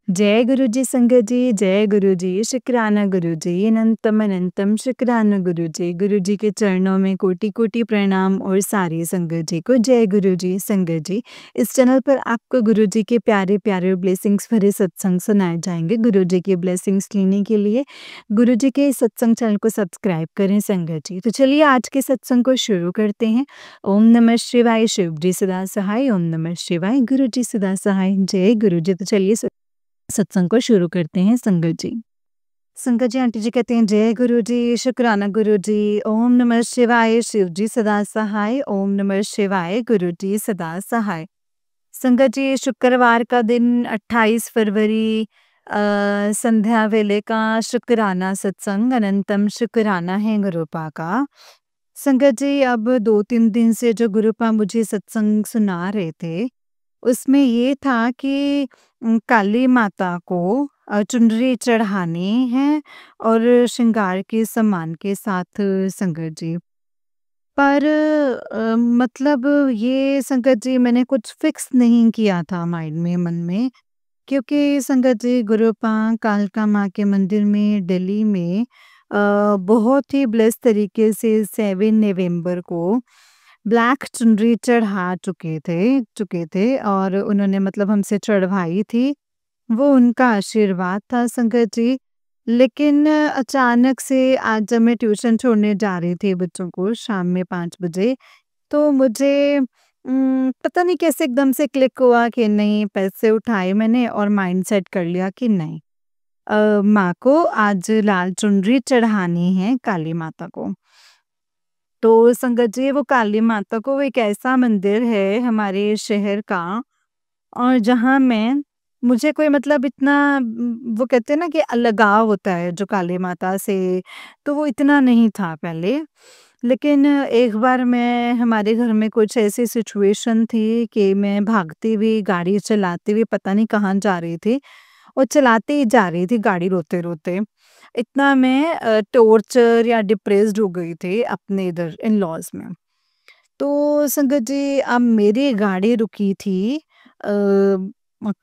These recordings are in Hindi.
जय गुरु जी संगत जी, जय गुरु जी, शुक्राना गुरु जी, अनंतम अनंतम शुक्राना गुरु जी। गुरु जी के चरणों में कोटि-कोटि प्रणाम और सारी संगत जी को जय गुरु जी संगत जी। इस चैनल पर आपको गुरु जी के प्यारे-प्यारे ब्लेसिंग्स भरे सत्संग सुनाए जाएँगे। गुरु जी के ब्लेसिंग्स लेने के लिए गुरु जी के सत्संग चैनल को सब्सक्राइब करें संगत जी। तो चलिए आज के सत्संग को शुरू करते हैं। ओम नमः शिवाय, शिव जी सदा सहाय, ओम नमः शिवाय, गुरु जी सदा सहाय, जय गुरु जी। तो चलिए सत्संग को शुरू करते हैं संगत जी। संगत जी आंटी जी कहते हैं जय गुरु जी, शुक्राना गुरु जी, ओम नमः शिवाय, शिव जी सदा सहाय, ओम नमः शिवाय, गुरु जी सदा सहाय। संगत जी शुक्रवार का दिन 28 फरवरी संध्या वेले का शुक्राना सत्संग अनंतम शुक्राना है गुरुपा का। संगत जी अब 2-3 दिन से जो गुरुपा मुझे सत्संग सुना रहे थे उसमें ये था कि काली माता को चुनरी चढ़ानी है और श्रृंगार के सामान के साथ संगत जी। पर मतलब ये संगत जी मैंने कुछ फिक्स नहीं किया था माइंड में, मन में, क्योंकि संगत जी गुरुपा कालका माँ के मंदिर में दिल्ली में बहुत ही ब्लेस तरीके से 7 नवंबर को ब्लैक चुनरी चुके थे और उन्होंने मतलब हमसे चढ़वाई थी। वो उनका आशीर्वाद था संगत जी। लेकिन अचानक से आज जब मैं ट्यूशन छोड़ने जा रही थी बच्चों को शाम में 5 बजे, तो मुझे पता नहीं कैसे एकदम से क्लिक हुआ कि नहीं, पैसे उठाए मैंने और माइंड सेट कर लिया कि नहीं, माँ को आज लाल चुनरी चढ़ानी है काली माता को। तो संगत जी वो काली माता को एक ऐसा मंदिर है हमारे शहर का और जहाँ मैं मुझे कोई मतलब इतना वो कहते हैं ना कि लगाव होता है जो काली माता से, तो वो इतना नहीं था पहले। लेकिन एक बार मैं हमारे घर में कुछ ऐसी सिचुएशन थी कि मैं भागती हुई गाड़ी चलाते हुए पता नहीं कहाँ जा रही थी और चलाते ही जा रही थी गाड़ी रोते-रोते। इतना मैं टॉर्चर या डिप्रेस्ड हो गई थी अपने इधर इन-लॉज़ में। तो संगत जी अब मेरी गाड़ी रुकी थी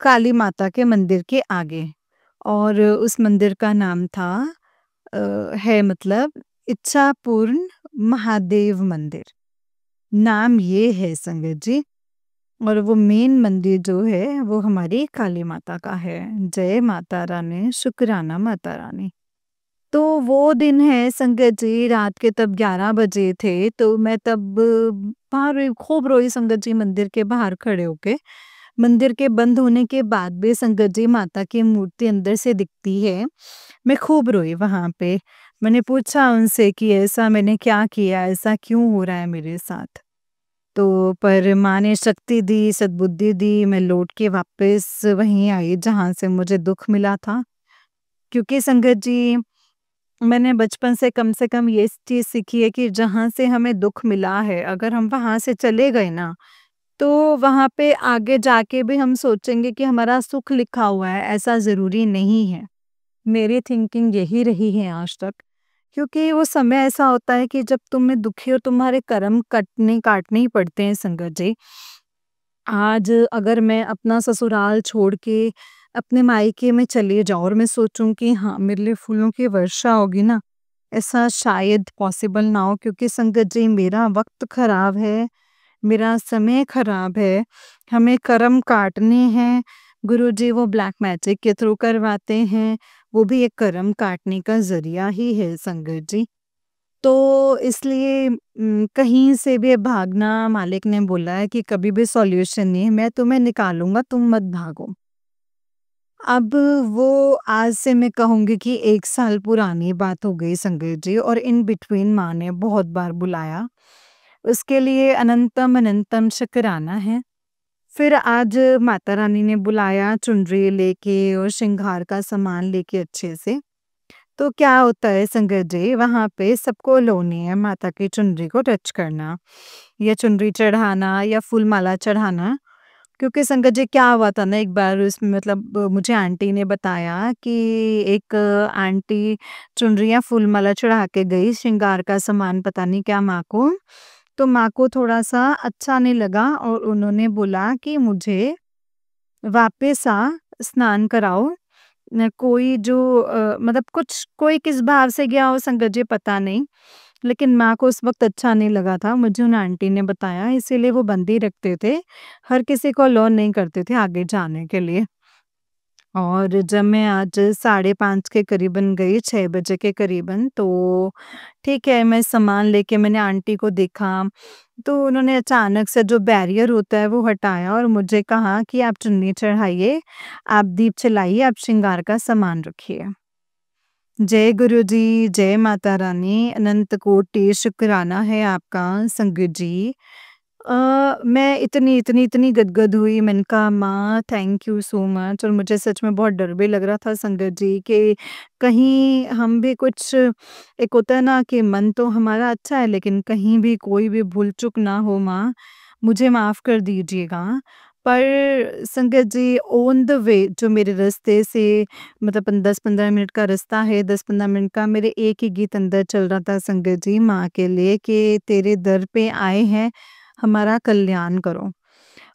काली माता के मंदिर के आगे और उस मंदिर का नाम था है मतलब इच्छापूर्ण महादेव मंदिर। नाम ये है संगत जी। और वो मेन मंदिर जो है वो हमारी काली माता का है। जय माता रानी, शुक्राना माता रानी। तो वो दिन है संगत जी, रात के तब 11 बजे थे, तो मैं तब बाहर खूब रोई संगत जी मंदिर के बाहर खड़े होके। मंदिर के बंद होने के बाद भी संगत जी माता की मूर्ति अंदर से दिखती है। मैं खूब रोई वहाँ पे। मैंने पूछा उनसे कि ऐसा मैंने क्या किया? ऐसा क्यों हो रहा है मेरे साथ? तो पर माँ ने शक्ति दी, सद्बुद्धि दी, मैं लौट के वापस वहीं आई जहाँ से मुझे दुःख मिला था। क्योंकि संगत जी मैंने बचपन से कम ये चीज़ सीखी है कि जहाँ से हमें दुःख मिला है, अगर हम वहाँ से चले गए ना, तो वहाँ पे आगे जाके भी हम सोचेंगे कि हमारा सुख लिखा हुआ है, ऐसा ज़रूरी नहीं है। मेरी थिंकिंग यही रही है आज तक। क्योंकि वो समय ऐसा होता है कि जब तुम्हें दुखी हो तुम्हारे कर्म कटने काटने ही पड़ते हैं संगत जी। आज अगर मैं अपना ससुराल छोड़ के अपने मायके में चली जाऊँ और मैं सोचूं कि हाँ मेरे लिए फूलों की वर्षा होगी ना, ऐसा शायद पॉसिबल ना हो, क्योंकि संगत जी मेरा वक्त खराब है, मेरा समय खराब है, हमें कर्म काटने हैं। गुरुजी वो ब्लैक मैजिक के थ्रू करवाते हैं, वो भी एक कर्म काटने का जरिया ही है संगत जी। तो इसलिए कहीं से भी भागना, मालिक ने बोला है कि कभी भी सॉल्यूशन नहीं है, मैं तुम्हें निकालूँगा, तुम मत भागो। अब वो आज से मैं कहूँगी कि 1 साल पुरानी बात हो गई संगत जी, और इन बिटवीन माँ ने बहुत बार बुलाया। उसके लिए अनंतम अनंतम शुक्राना है। फिर आज माता रानी ने बुलाया चुनरी लेके और श्रृंगार का सामान लेके अच्छे से। तो क्या होता है संगत जी, वहाँ पे सबको अलाउ नहीं है माता की चुनरी को टच करना या चुनरी चढ़ाना या फूल माला चढ़ाना। क्योंकि संगत जी क्या हुआ था ना, एक बार उसमें मतलब मुझे आंटी ने बताया कि एक आंटी चुनरी या फूल माला चढ़ा के गई, श्रृंगार का सामान पता नहीं क्या माँ को। तो माँ को थोड़ा-सा अच्छा नहीं लगा और उन्होंने बोला कि मुझे वापस आ, स्नान कराओ। कोई जो मतलब कुछ कोई किस भाव से गया हो संगत जी पता नहीं, लेकिन माँ को उस वक़्त अच्छा नहीं लगा था, मुझे उन आंटी ने बताया, इसीलिए वो बंद ही रखते थे। हर किसी को अलाउ नहीं करते थे आगे जाने के लिए। और जब मैं आज साढ़े 5 के करीबन गई, 6 बजे के करीबन, तो ठीक है, मैं सामान लेके मैंने आंटी को देखा, तो उन्होंने अचानक से जो बैरियर होता है वो हटाया और मुझे कहा कि आप चुन्नी चढ़ाइए, आप दीप जलाइए, आप श्रृंगार का सामान रखिए। जय गुरु जी, जय माता रानी, अनंत कोटि शुक्राना है आपका संगत जी। मैं इतनी गदगद हुई, मैंने कहा माँ थैंक यू सो मच, और मुझे सच में बहुत डर भी लग रहा था संगत जी कि कहीं हम भी कुछ, एक होता है ना कि मन तो हमारा अच्छा है लेकिन कहीं भी कोई भी भूल चूक ना हो माँ, मुझे माफ़ कर दीजिएगा। पर संगत जी ऑन द वे जो मेरे रास्ते से मतलब 10-15 मिनट का रास्ता है, 10-15 मिनट का, मेरे एक ही गीत अंदर चल रहा था संगत जी माँ के लिए कि तेरे दर पे आए हैं, हमारा कल्याण करो।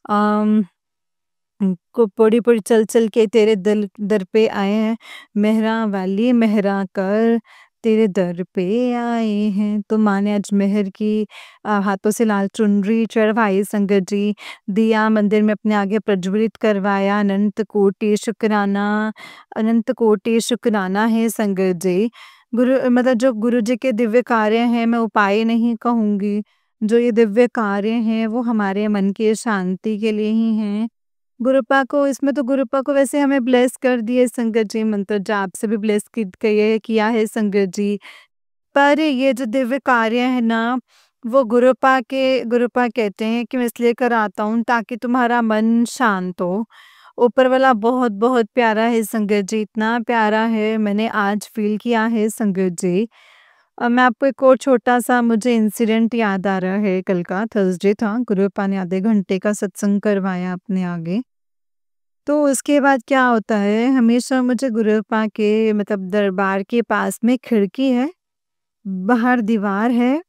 अम, को पौड़ी-पौड़ी चल-चल के तेरे दल दर पे आए हैं, मेहरा वाली मेहरा कर, तेरे दर पे आए हैं। तो माँ ने आज मेहर की, हाथों से लाल चुनरी चढ़वाई संगत जी, दिया मंदिर में अपने आगे प्रज्वलित करवाया, अनंत कोटि शुक्राना है संगत जी। गुरु मतलब जो गुरु जी के दिव्य कार्य हैं, मैं उपाय नहीं कहूँगी, जो ये दिव्य कार्य हैं वो हमारे मन की शांति के लिए ही हैं। गुरुपा को इसमें तो गुरुपा को वैसे हमें ब्लेस कर दिए संगत जी, मंत्र जाप से भी ब्लेस किया है संगत जी। पर ये जो दिव्य कार्य है ना, वो गुरुपा कहते हैं कि मैं इसलिए कराता हूँ ताकि तुम्हारा मन शांत हो। ऊपर वाला बहुत बहुत प्यारा है संगत जी, इतना प्यारा है, मैंने आज फील किया है संगत जी। मैं आपको एक और छोटा-सा मुझे इंसिडेंट याद आ रहा है, कल का थर्सडे था, गुरुपा ने आधे घंटे का सत्संग करवाया अपने आगे। तो उसके बाद क्या होता है, हमेशा मुझे गुरुपा के मतलब दरबार के पास में खिड़की है, बाहर दीवार है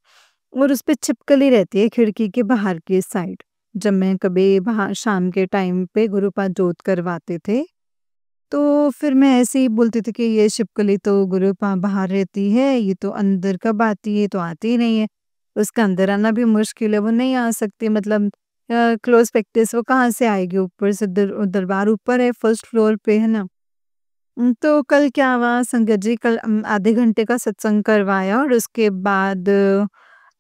और उसपे छिपकली रहती है खिड़की के बाहर की साइड। जब मैं कभी बाहर शाम के टाइम पे गुरुपा जोत करवाते थे, तो फिर मैं ऐसे ही बोलती थी कि ये छिपकली तो गुरुपा बाहर रहती है, ये तो अंदर कब आती है, ये तो आती ही नहीं है। उसका अंदर आना भी मुश्किल है, वो नहीं आ सकती, मतलब क्लोज़ प्रैक्टिस वो कहाँ से आएगी, ऊपर से दरबार ऊपर है, फर्स्ट फ्लोर पे है ना। तो कल क्या हुआ संगत जी, कल आधे घंटे का सत्संग करवाया और उसके बाद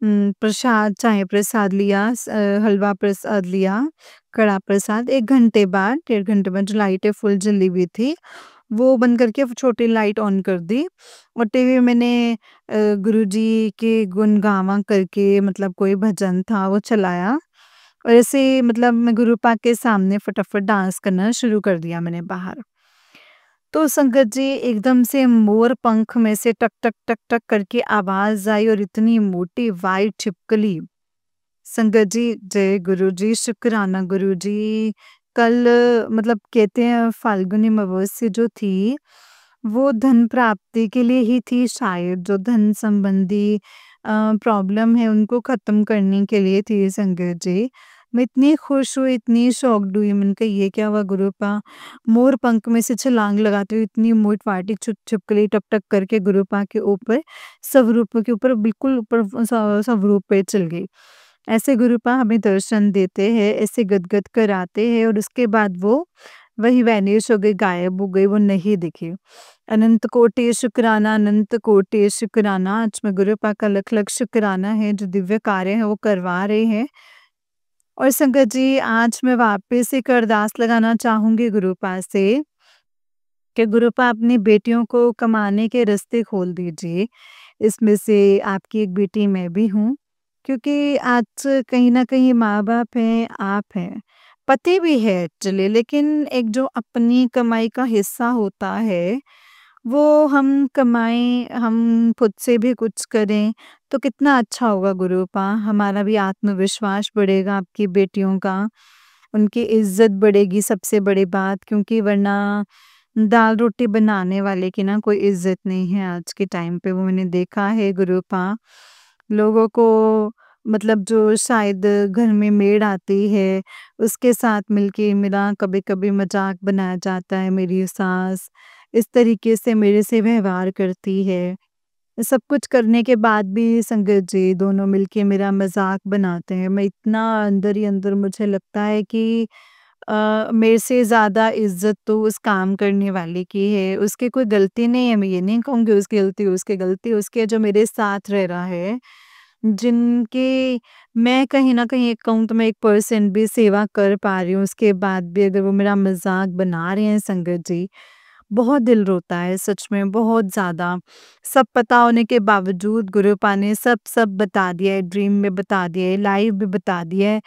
प्रसाद, चाय प्रसाद लिया, हलवा प्रसाद लिया, कड़ा प्रसाद। 1 घंटे बाद, डेढ़ घंटे बाद जो लाइटें फुल जली हुई थी, वो बंद करके वो छोटी लाइट ऑन कर दी और टीवी में मैंने गुरुजी के गुण गावा करके मतलब कोई भजन था वो चलाया और ऐसे मतलब मैं गुरुपा के सामने फटाफट डांस करना शुरू कर दिया मैंने बाहर। तो संगत जी एकदम से मोर पंख में से टक टक टक टक करके आवाज आई और इतनी मोटी वाइट छिपकली। संगत जी जय गुरु जी, शुक्राना गुरु जी। कल मतलब कहते हैं फाल्गुनी अमावस्या जो थी, वो धन प्राप्ति के लिए ही थी शायद, जो धन संबंधी प्रॉब्लम है उनको खत्म करने के लिए थी संगत जी। मैं इतनी खुश हुई, इतनी शॉक्ड हुई, मैंने कहा ये क्या हुआ गुरुपा? मोर पंख में से छलांग लगाते हुए इतनी मोट वाटी छिपकली टक टक करके गुरुपा के ऊपर, स्वरूप के ऊपर बिल्कुल ऊपर स्वरूप पे चल गई। ऐसे गुरुपा हमें दर्शन देते हैं, ऐसे गदगद कराते हैं और उसके बाद वो वही वैनिश हो गई, गायब हो गई, वो नहीं दिखी। अनंत कोटि शुक्राना, आज मैं गुरुपा का लख-लख शुक्राना है जो दिव्य कार्य है वो करवा रहे हैं। और संगत जी आज मैं वापस एक अरदास लगाना चाहूँगी गुरुपा से कि गुरुपा अपनी बेटियों को कमाने के रास्ते खोल दीजिए। इसमें से आपकी एक बेटी मैं भी हूँ, क्योंकि आज कहीं न कहीं माँ-बाप हैं, आप हैं, पति भी है एक्चुअली, लेकिन एक जो अपनी कमाई का हिस्सा होता है, वो हम कमाएँ, हम खुद से भी कुछ करें, तो कितना अच्छा होगा गुरुपा। हमारा भी आत्मविश्वास बढ़ेगा आपकी बेटियों का, उनकी इज़्ज़त बढ़ेगी सबसे बड़ी बात, क्योंकि वरना दाल-रोटी बनाने वाले की ना कोई इज़्ज़त नहीं है आज के टाइम पे, वो मैंने देखा है गुरुपा। लोगों को मतलब जो शायद घर में मेड आती है, उसके साथ मिलके मेरा कभी-कभी मज़ाक बनाया जाता है, मेरी सास इस तरीके से मेरे से व्यवहार करती है। सब कुछ करने के बाद भी संगत जी दोनों मिलके मेरा मज़ाक बनाते हैं। मैं इतना अंदर ही अंदर मुझे लगता है कि मेरे से ज़्यादा इज़्ज़त तो उस काम करने वाले की है। उसकी कोई गलती नहीं है, मैं ये नहीं कहूँगी उसकी गलती उसकी है जो मेरे साथ रह रहा है। जिनके मैं कहीं न कहीं एक कहूँ तो मैं 1% भी सेवा कर पा रही हूँ, उसके बाद भी अगर वो मेरा मज़ाक बना रहे हैं संगत जी, बहुत दिल रोता है सच में, बहुत ज़्यादा। सब पता होने के बावजूद गुरुपा ने सब बता दिया है, ड्रीम में बता दिया है, लाइव भी बता दिया है,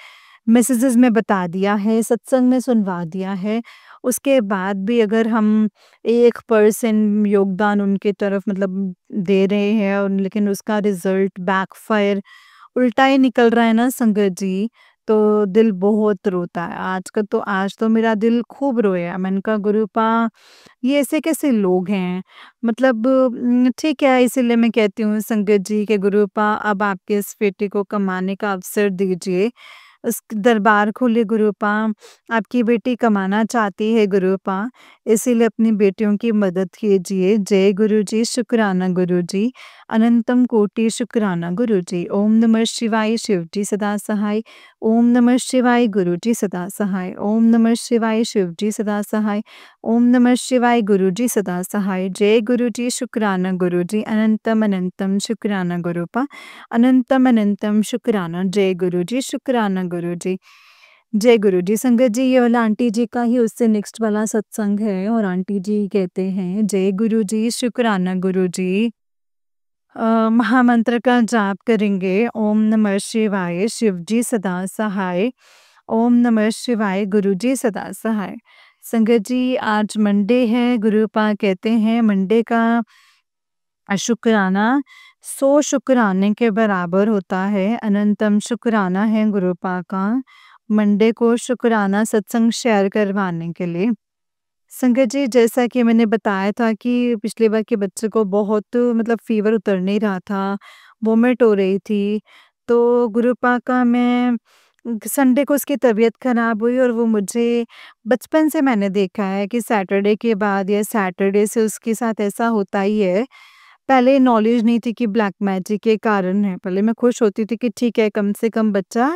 मैसेजेस में बता दिया है, सत्संग में सुनवा दिया है। उसके बाद भी अगर हम 1% योगदान उनकी तरफ मतलब दे रहे हैं और लेकिन उसका रिज़ल्ट बैकफ़ायर उल्टा ही निकल रहा है ना संगत जी, तो दिल बहुत रोता है। आज तो मेरा दिल खूब रोया। मैंने कहा गुरुपा ये ऐसे कैसे लोग हैं? मतलब ठीक है इसीलिए मैं कहती हूँ संगत जी कि गुरुपा अब आपके इस बेटे को कमाने का अवसर दीजिए। उस दरबार खोलिए गुरुपा, आपकी बेटी कमाना चाहती है गुरुपा, इसीलिए अपनी बेटियों की मदद कीजिए। जय गुरुजी, शुक्राना गुरुजी, अनंतम कोटि शुक्राना गुरुजी। ओम नमः शिवाय शिवजी सदा सहाय, ओम नमः शिवाय गुरुजी सदा सहाय, ओम नमः शिवाय शिवजी सदा सहाय, ओम नमः शिवाय गुरुजी सदा सहाय। जय गुरुजी, शुक्राना गुरुजी, अनंतम अनंतम शुक्राना गुरुपा, अनंतम अनंतम शुक्राना। जय गुरुजी, शुक्राना गुरुजी। जय गुरुजी। संगत जी ये वाला आंटी जी का ही उससे नेक्स्ट वाला सत्संग है और आंटी जी कहते हैं जय गुरुजी, शुक्राना गुरुजी। महामंत्र का जाप करेंगे। ओम नमः शिवाय शिवजी सदा सहाय, ओम नमः शिवाय गुरुजी सदा सहाय। संगत जी आज मंडे है, गुरुपा कहते हैं मंडे का शुक्राना 100 शुक्राने के बराबर होता है। अनंतम शुक्राना है गुरुपा का मंडे को शुक्राना सत्संग शेयर करवाने के लिए। संगत जी जैसा कि मैंने बताया था कि पिछली बार के बच्चे को बहुत मतलब फ़ीवर उतर नहीं रहा था, वॉमिट हो रही थी। तो गुरुपा का मैं संडे को उसकी तबीयत ख़राब हुई और वो मुझे बचपन से मैंने देखा है कि सैटरडे के बाद या सैटरडे से उसके साथ ऐसा होता ही है। पहले नॉलेज नहीं थी कि ब्लैक मैजिक के कारण है। पहले मैं खुश होती थी कि ठीक है कम से कम बच्चा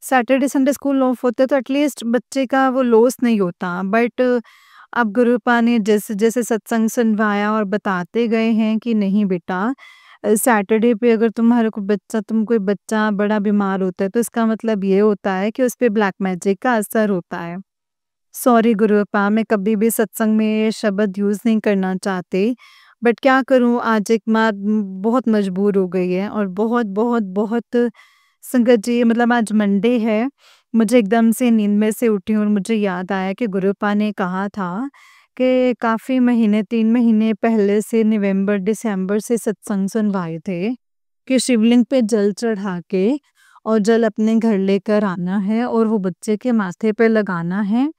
सैटरडे संडे स्कूल ऑफ होता है तो एटलीस्ट बच्चे का वो लॉस नहीं होता। बट अब गुरुपा ने जैसे-जैसे सत्संग सुनवाया और बताते गए हैं कि नहीं बेटा सैटरडे पे अगर तुम कोई बच्चा बड़ा बीमार होता है तो इसका मतलब ये होता है कि उस पे ब्लैक मैजिक का असर होता है। सॉरी गुरुपा मैं कभी भी सत्संग में ये शब्द यूज़ नहीं करना चाहती। बट क्या करूँ आज एक माँ बहुत मजबूर हो गई है और बहुत संगत जी मतलब आज मंडे है, मुझे एकदम से नींद में से उठी और मुझे याद आया कि गुरुपा ने कहा था कि काफ़ी महीने 3 महीने पहले से नवंबर दिसंबर से सत्संग सुनवाए थे कि शिवलिंग पे जल चढ़ा के और जल अपने घर लेकर आना है और वो बच्चे के माथे पे लगाना है।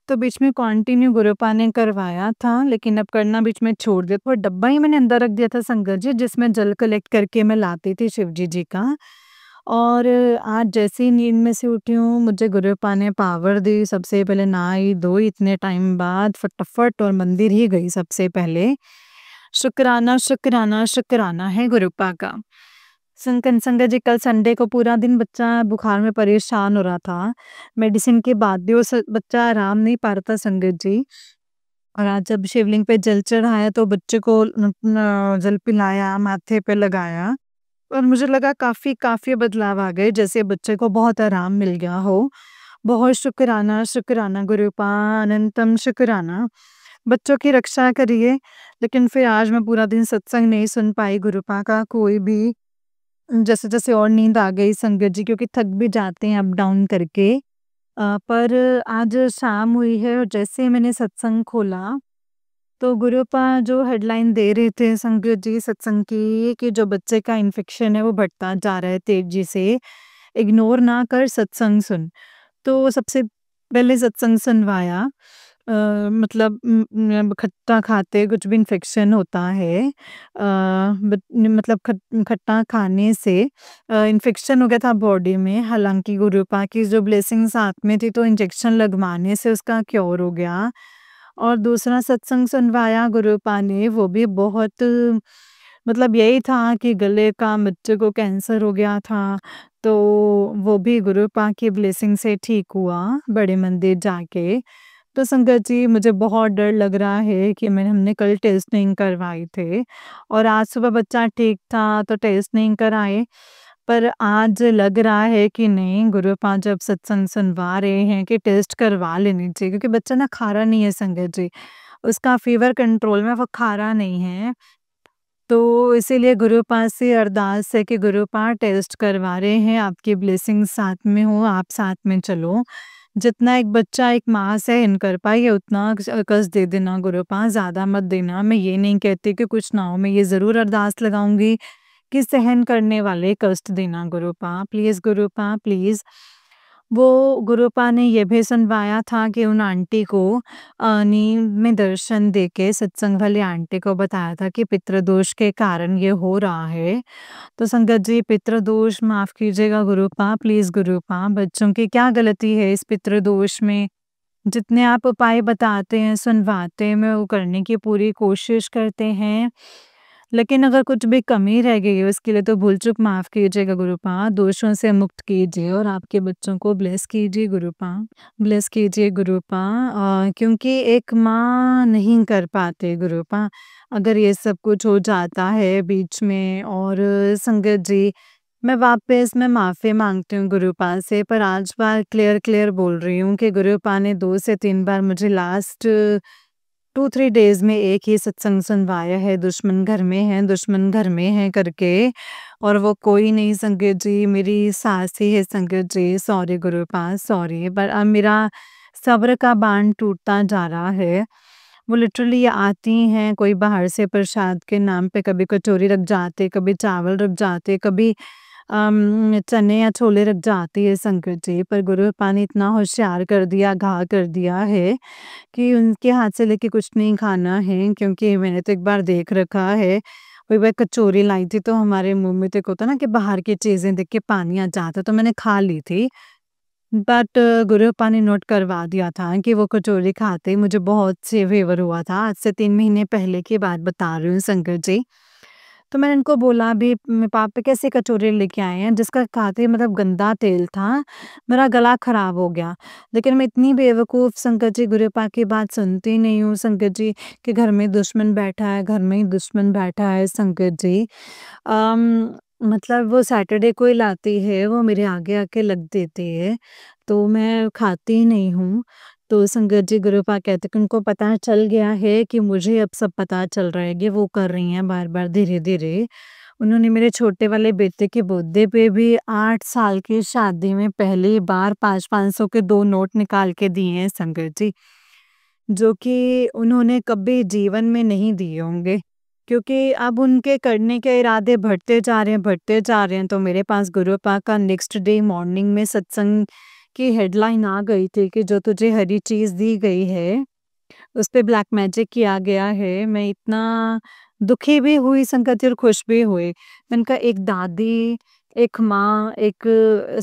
तो बीच में कंटिन्यू गुरुपा ने करवाया था लेकिन अब करना बीच में छोड़ दिया। तो डब्बा ही मैंने अंदर रख दिया था संगत जी जिसमें जल कलेक्ट करके मैं लाती थी शिवजी जी का। और आज जैसे ही नींद में से उठी हूँ मुझे गुरुपा ने पावर दी। सबसे पहले नहाई धोई इतने टाइम बाद फटाफट और मंदिर ही गई सबसे पहले। शुक्राना शुक्राना शुक्राना है गुरुपा का। संगत जी कल संडे को पूरा दिन बच्चा बुखार में परेशान हो रहा था। मेडिसिन के बाद भी वो बच्चा आराम नहीं पा रहा था संगत जी। और आज जब शिवलिंग पे जल चढ़ाया तो बच्चे को जल पिलाया, माथे पे लगाया और मुझे लगा काफ़ी काफ़ी बदलाव आ गए जैसे बच्चे को बहुत आराम मिल गया हो। बहुत शुक्राना शुक्राना गुरुपा अनंतम शुक्राना। बच्चों की रक्षा करिए। लेकिन फिर आज मैं पूरा दिन सत्संग नहीं सुन पाई गुरुपा का कोई भी। जैसे-जैसे और नींद आ गई संगत जी क्योंकि थक भी जाते हैं अप डाउन करके। पर आज शाम हुई है और जैसे ही मैंने सत्संग खोला, तो गुरुपा जो हेडलाइन दे रहे थे संगत जी सत्संग की कि जो बच्चे का इन्फेक्शन है वो बढ़ता जा रहा है तेज़ी से, इग्नोर ना कर सत्संग सुन। तो सबसे पहले सत्संग सुनवाया मतलब खट्टा खाते कुछ भी इन्फेक्शन होता है, मतलब खट्टा खाने से इन्फेक्शन हो गया था बॉडी में। हालाँकि गुरुपा की जो ब्लेसिंग साथ में थी तो इंजेक्शन लगवाने से उसका क्योर हो गया। और दूसरा सत्संग सुनवाया गुरुपा ने, वो भी बहुत मतलब यही था कि गले का बच्चे को कैंसर हो गया था, तो वो भी गुरुपा की ब्लेसिंग से ठीक हुआ बड़े मंदिर जाके। तो संगत जी, मुझे बहुत डर लग रहा है कि हमने कल टेस्ट नहीं करवाए थे और आज सुबह बच्चा ठीक था तो टेस्ट नहीं कराए। पर आज लग रहा है कि नहीं, गुरुपा जब सत्संग सुनवा रहे हैं कि टेस्ट करवा लेनी चाहिए, क्योंकि बच्चा ना खा रहा नहीं है संगत जी। उसका फ़ीवर कंट्रोल में, वो खा रहा नहीं है। तो इसीलिए गुरुपा से अरदास है कि गुरुपा टेस्ट करवा रहे हैं, आपकी ब्लेसिंग साथ में हो, आप साथ में चलो। जितना एक बच्चा एक माँ सहन कर पाए उतना कष्ट दे देना गुरुपा, ज़्यादा मत देना। मैं ये नहीं कहती कि कुछ ना हो, मैं ये ज़रूर अरदास लगाऊँगी कि सहन करने वाले कष्ट देना गुरुपा, प्लीज़ गुरुपा प्लीज़। वो गुरुपा ने ये भी सुनवाया था कि उन आंटी को नींद में दर्शन देके सत्संग वाली आंटी को बताया था कि पितृदोष के कारण ये हो रहा है। तो संगत जी, पितृदोष माफ़ कीजिएगा गुरुपा, प्लीज़ गुरुपा, बच्चों की क्या गलती है इस पितृदोष में? जितने आप उपाय बताते हैं, सुनवाते हैं, मैं वो करने की पूरी कोशिश करते हैं। लेकिन अगर कुछ भी कमी रह गई है उसके लिए तो भूल-चूक माफ़ कीजिएगा गुरुपा, दोषों से मुक्त कीजिए और आपके बच्चों को ब्लेस कीजिए गुरुपा। ब्लेस कीजिए गुरुपा, क्योंकि एक माँ नहीं कर पाते गुरुपा, अगर ये सब कुछ हो जाता है बीच में। और संगत जी, मैं माफ़ी माँगती हूँ गुरुपा से, पर आज बार क्लियर बोल रही हूँ कि गुरुपा ने 2 से 3 बार मुझे लास्ट 2-3 डेज़ में एक ही सत्संग सुनवाया है, दुश्मन घर में है करके। और वो कोई नहीं संगत जी, मेरी सास ही है संगत जी, सॉरी गुरुपा सॉरी। पर अब मेरा सब्र का बाँध टूटता जा रहा है। वो लिटरली आती हैं, कोई बाहर से प्रसाद के नाम पे कभी कचौरी रख जाते, कभी चावल रख जाते, कभी चने या छोले रख जाती है संगत जी। पर गुरुपा ने इतना होशियार कर दिया, घा कर दिया है कि उनके हाथ से लेके कुछ नहीं खाना है, क्योंकि मैंने तो एक बार देख रखा है। कोई बार कचौरी लाई थी तो हमारे मुँह में तो एक होता है ना कि बाहर की चीज़ें देख के पानी आ जाता, तो मैंने खा ली थी। बट गुरुपा ने नोट करवा दिया था कि वो कचौरी खाते ही मुझे बहुत से फ़ीवर हुआ था। आज से 3 महीने पहले की बात बता रही हूँ संगत जी। तो मैंने इनको बोला भी, पापा कैसे कचौरी लेके आए हैं जिसका खाते ही मतलब गंदा तेल था, मेरा गला खराब हो गया। लेकिन मैं इतनी बेवकूफ़ संगत जी, गुरुपा की बात सुनती नहीं हूँ संगत जी, कि घर में दुश्मन बैठा है, घर में ही दुश्मन बैठा है संगत जी। मतलब वो सैटरडे को ही लाती है, वो मेरे आगे आके लग देती है, तो मैं खाती ही नहीं हूँ। तो संगत जी, गुरुपा कहते कि उनको पता चल गया है कि मुझे अब सब पता चल रहा है कि वो कर रही हैं बार-बार धीरे-धीरे। उन्होंने मेरे छोटे वाले बेटे के बर्थडे पे भी 8 साल की शादी में पहली बार 5-500 के 2 नोट निकाल के दिए हैं संगत जी। जो कि उन्होंने कभी जीवन में नहीं दिए होंगे। क्योंकि अब उनके करने के इरादे बढ़ते जा रहे हैं, तो मेरे पास गुरुपा का नेक्स्ट डे मॉर्निंग में सत्संग की हेडलाइन आ गई थी कि जो तुझे हरी चीज़ दी गई है, उस पे ब्लैक मैजिक किया गया है। मैं इतना दुखी भी हुई संगत और खुश भी हुई। मैंने कहा एक दादी, एक माँ, एक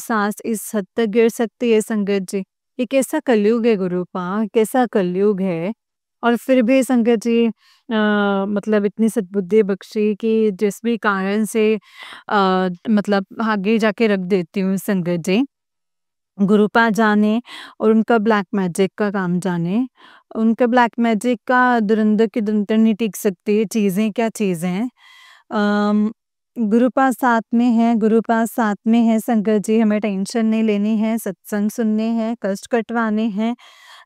सास इस हद तक गिर सकती है संगत जी। ये कैसा कलयुग है गुरुपा, कैसा कलयुग है। और फिर भी संगत जी मतलब इतनी सद्बुद्धि बख्शी कि जिस भी कारण से मतलब आगे जाके रख देती हूँ संगत जी। गुरुपा जाने और उनका ब्लैक मैजिक का काम जाने। उनका ब्लैक मैजिक का धुरंधर की धुरंधर नहीं टिक सकती, ये चीज़ें क्या चीज़ें हैं। अम, गुरुपा साथ में है संगत जी, हमें टेंशन नहीं लेनी है, सत्संग सुनने हैं, कष्ट कटवाने हैं।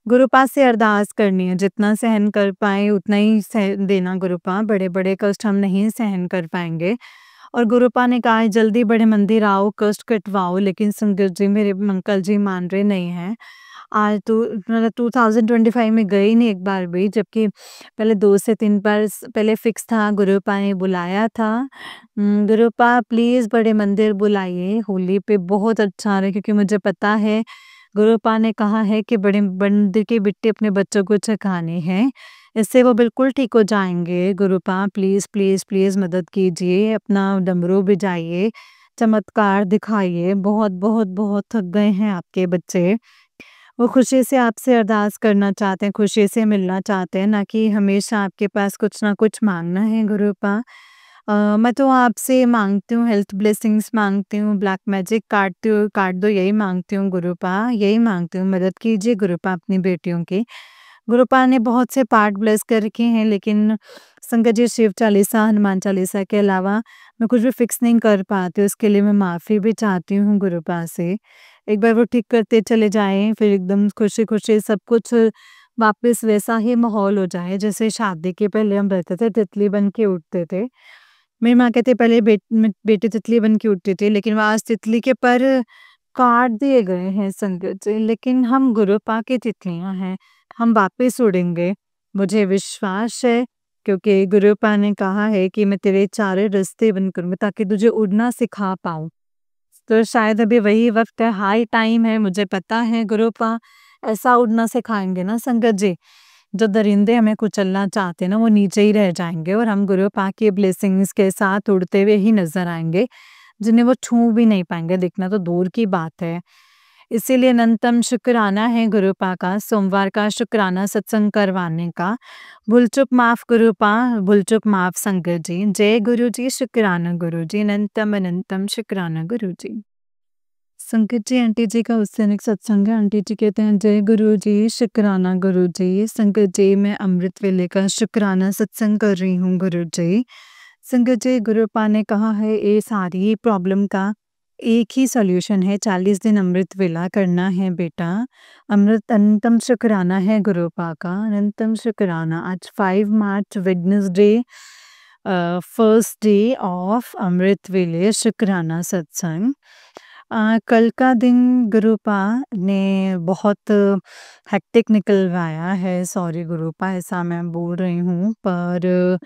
गुरुपा से अरदास करनी है, जितना सहन कर पाएँ उतना ही सह देना गुरुपा, बड़े-बड़े कष्ट हम नहीं सहन कर पाएँगे। और गुरुपा ने कहा है जल्दी बड़े मंदिर आओ, कष्ट कटवाओ, लेकिन संगत जी मेरे अंकल जी मान रहे नहीं हैं। आज तो मतलब 2025 में गई नहीं एक बार भी, जबकि पहले 2 से 3 बार पहले फिक्स था, गुरुपा ने बुलाया था। गुरुपा प्लीज़ बड़े मंदिर बुलाइए, होली पे बहुत अच्छा रहे, क्योंकि मुझे पता है गुरुपा ने कहा है कि बड़े बंदर की बिट्टी अपने बच्चों को चखानी है, इससे वो बिल्कुल ठीक हो जाएँगे। गुरुपा प्लीज़, प्लीज़, प्लीज़ मदद कीजिए, अपना डमरू बजाइए, चमत्कार दिखाइए, बहुत, बहुत, बहुत थक गए हैं आपके बच्चे। वो खुशी से आपसे अरदास करना चाहते हैं, खुशी से मिलना चाहते हैं, ना कि हमेशा आपके पास कुछ ना कुछ माँगना है गुरुपा। मैं तो आपसे माँगती हूँ, हेल्थ ब्लेसिंग्स माँगती हूँ, ब्लैक मैजिक काट दो यही माँगती हूँ गुरुपा, यही माँगती हूँ, मदद कीजिए गुरुपा अपनी बेटियों की। गुरुपा ने बहुत से पाठ ब्लेस कर रखे हैं, लेकिन संगत जी शिव चालीसा, हनुमान चालीसा के अलावा मैं कुछ भी फिक्स नहीं कर पाती हूँ, उसके लिए मैं माफ़ी भी चाहती हूँ गुरुपा से। एक बार वो ठीक करते चले जाएँ, फिर एकदम खुशी-खुशी सब कुछ वापस वैसा ही माहौल हो जाए, जैसे शादी के पहले हम रहते थे, तितली बन के उठते थे। मेरी माँ कहती है पहले बेटी तितली बन के उठती थी, लेकिन वो आज तितली के पर काट दिए गए हैं संगत जी, लेकिन हम गुरुपा की तितलियाँ हैं, हम वापस उड़ेंगे। मुझे विश्वास है, क्योंकि गुरुपा ने कहा है कि मैं तेरे चारों रास्ते बंद करूँगी ताकि तुझे उड़ना सिखा पाऊँ। तो शायद अभी वही वक़्त है, हाई टाइम है, मुझे पता है गुरुपा ऐसा उड़ना सिखाएँगे ना संगत जी, जो दरिंदे हमें कुचलना चाहते हैं ना, वो नीचे ही रह जाएँगे और हम गुरुपा की ब्लेसिंग्स के साथ उड़ते हुए ही नज़र आएँगे, जिन्हें वो छू भी नहीं पाएँगे, दिखना तो दूर की बात है। इसीलिए अनंतम शुक्राना है गुरुपा का, सोमवार का शुक्राना सत्संग करवाने का। भूल-चूक माफ़ गुरुपा, भूल-चूक माफ़ संगत जी। जय गुरु जी, शुक्राना गुरु जी, अनंतम अनंतम शुक्राना गुरु जी। संकट जी आंटी जी का उस दिन एक सत्संग है, आंटी जी कहते हैं जय गुरु जी, शुक्राना गुरु जी। संकट जी मैं अमृत वेले का शुक्राना सत्संग कर रही हूँ गुरु जी। संकट जी गुरुपा ने कहा है ये सारी प्रॉब्लम का एक ही सॉल्यूशन है, 40 दिन अमृत वेला करना है बेटा। अमृत अनंतम शुक्राना है गुरुपा का, अनंतम शुक्राना। आज 5 मार्च वेडनेसडे, फर्स्ट डे ऑफ अमृत वेले शुक्राना सत्संग। कल का दिन गुरुपा ने बहुत हेक्टिक निकलवाया है, सॉरी गुरुपा ऐसा मैं बोल रही हूँ, पर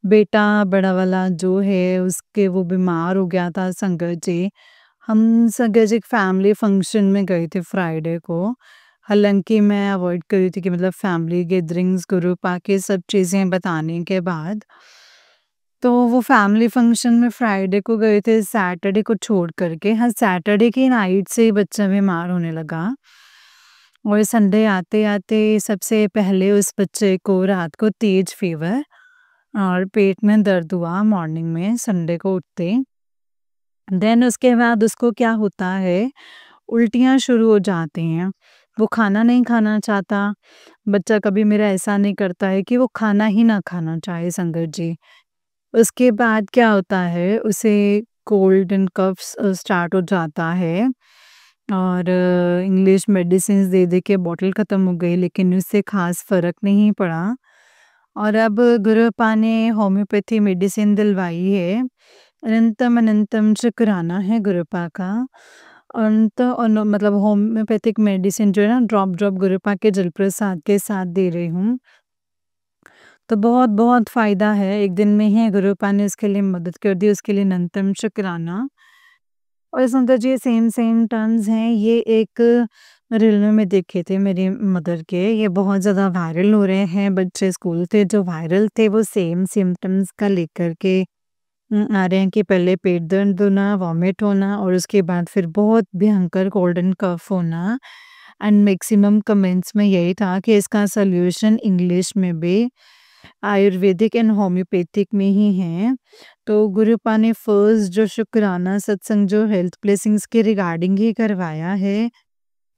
बेटा बड़ा वाला जो है उसके वो बीमार हो गया था संगत जी। हम संगत जी फैमिली फंक्शन में गए थे फ्राइडे को, हालांकि मैं अवॉइड कर रही थी कि मतलब फैमिली गैदरिंग्स गुरुपा के सब चीज़ें बताने के बाद, तो वो फैमिली फंक्शन में फ्राइडे को गए थे, सैटरडे को छोड़ करके। हाँ, सैटरडे की नाइट से ही बच्चा बीमार होने लगा और संडे आते-आते सबसे पहले उस बच्चे को रात को तेज फीवर और पेट में दर्द हुआ मॉर्निंग में संडे को उठते। देन उसके बाद उसको क्या होता है, उल्टियाँ शुरू हो जाती हैं। वो खाना नहीं खाना चाहता। बच्चा कभी मेरा ऐसा नहीं करता है कि वो खाना ही ना खाना चाहे संगत जी। उसके बाद क्या होता है, उसे कोल्ड एंड कफ्स स्टार्ट हो जाता है और इंग्लिश मेडिसिन्स दे-दे के बॉटल ख़त्म हो गई, लेकिन उससे ख़ास फ़र्क नहीं पड़ा और अब गुरुपा ने होम्योपैथी मेडिसिन दिलवाई है। अनंतम अनंतम शुक्राना है गुरुपा का। अंत मतलब होम्योपैथिक मेडिसिन जो है ना, ड्रॉप-ड्रॉप गुरुपा के जल प्रसाद के साथ दे रही हूँ। तो बहुत-बहुत फ़ायदा है, एक दिन में ही गुरुपा ने उसके लिए मदद कर दी, उसके लिए अनंतम शुक्राना। और सुंदर जी सेम सेम टर्म्स हैं, ये एक रील में देखे थे मेरी मदर के, ये बहुत ज़्यादा वायरल हो रहे हैं, बच्चे स्कूल थे जो वायरल थे वो सेम सिम्पटम्स का लेकर के आ रहे हैं कि पहले पेट दर्द होना, वॉमिट होना और उसके बाद फिर बहुत भयंकर कोल्ड एंड कफ होना। एंड मैक्सिमम कमेंट्स में यही था कि इसका सॉल्यूशन इंग्लिश में भी आयुर्वेदिक एंड होम्योपैथिक में ही है। तो गुरुपा ने फर्स्ट जो शुक्राना सत्संग जो हेल्थ ब्लेसिंग्स के रिगार्डिंग ही करवाया है।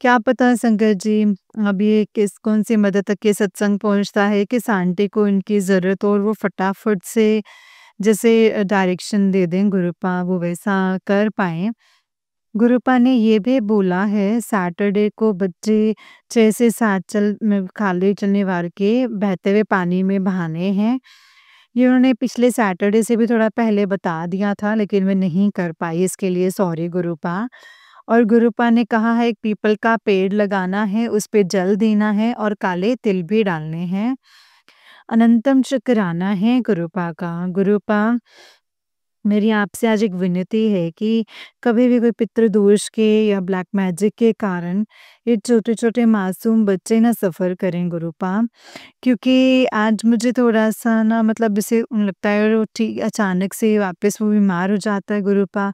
क्या पता संगत जी अब ये किस कौन सी मदद तक ये सत्संग पहुंचता है, किस आंटी को इनकी ज़रूरत हो और वो फटाफट से जैसे डायरेक्शन दे दें गुरुपा वो वैसा कर पाएँ। गुरुपा ने ये भी बोला है सैटरडे को बच्चे 6 से 7 चल में खाली चलने वार के बहते हुए पानी में बहाने हैं। ये उन्होंने पिछले सैटरडे से भी थोड़ा पहले बता दिया था, लेकिन मैं नहीं कर पाई, इसके लिए सॉरी गुरुपा। और गुरुपा ने कहा है एक पीपल का पेड़ लगाना है, उस पे जल देना है और काले तिल भी डालने हैं। अनंतम शुक्राना है गुरुपा का। गुरुपा मेरी आपसे आज एक विनती है कि कभी भी कोई पितृदोष के या ब्लैक मैजिक के कारण ये छोटे-छोटे मासूम बच्चे ना सफ़र करें गुरुपा। क्योंकि आज मुझे थोड़ा-सा ना मतलब जैसे लगता है वो ठीक अचानक से वापस वो बीमार हो जाता है गुरुपा।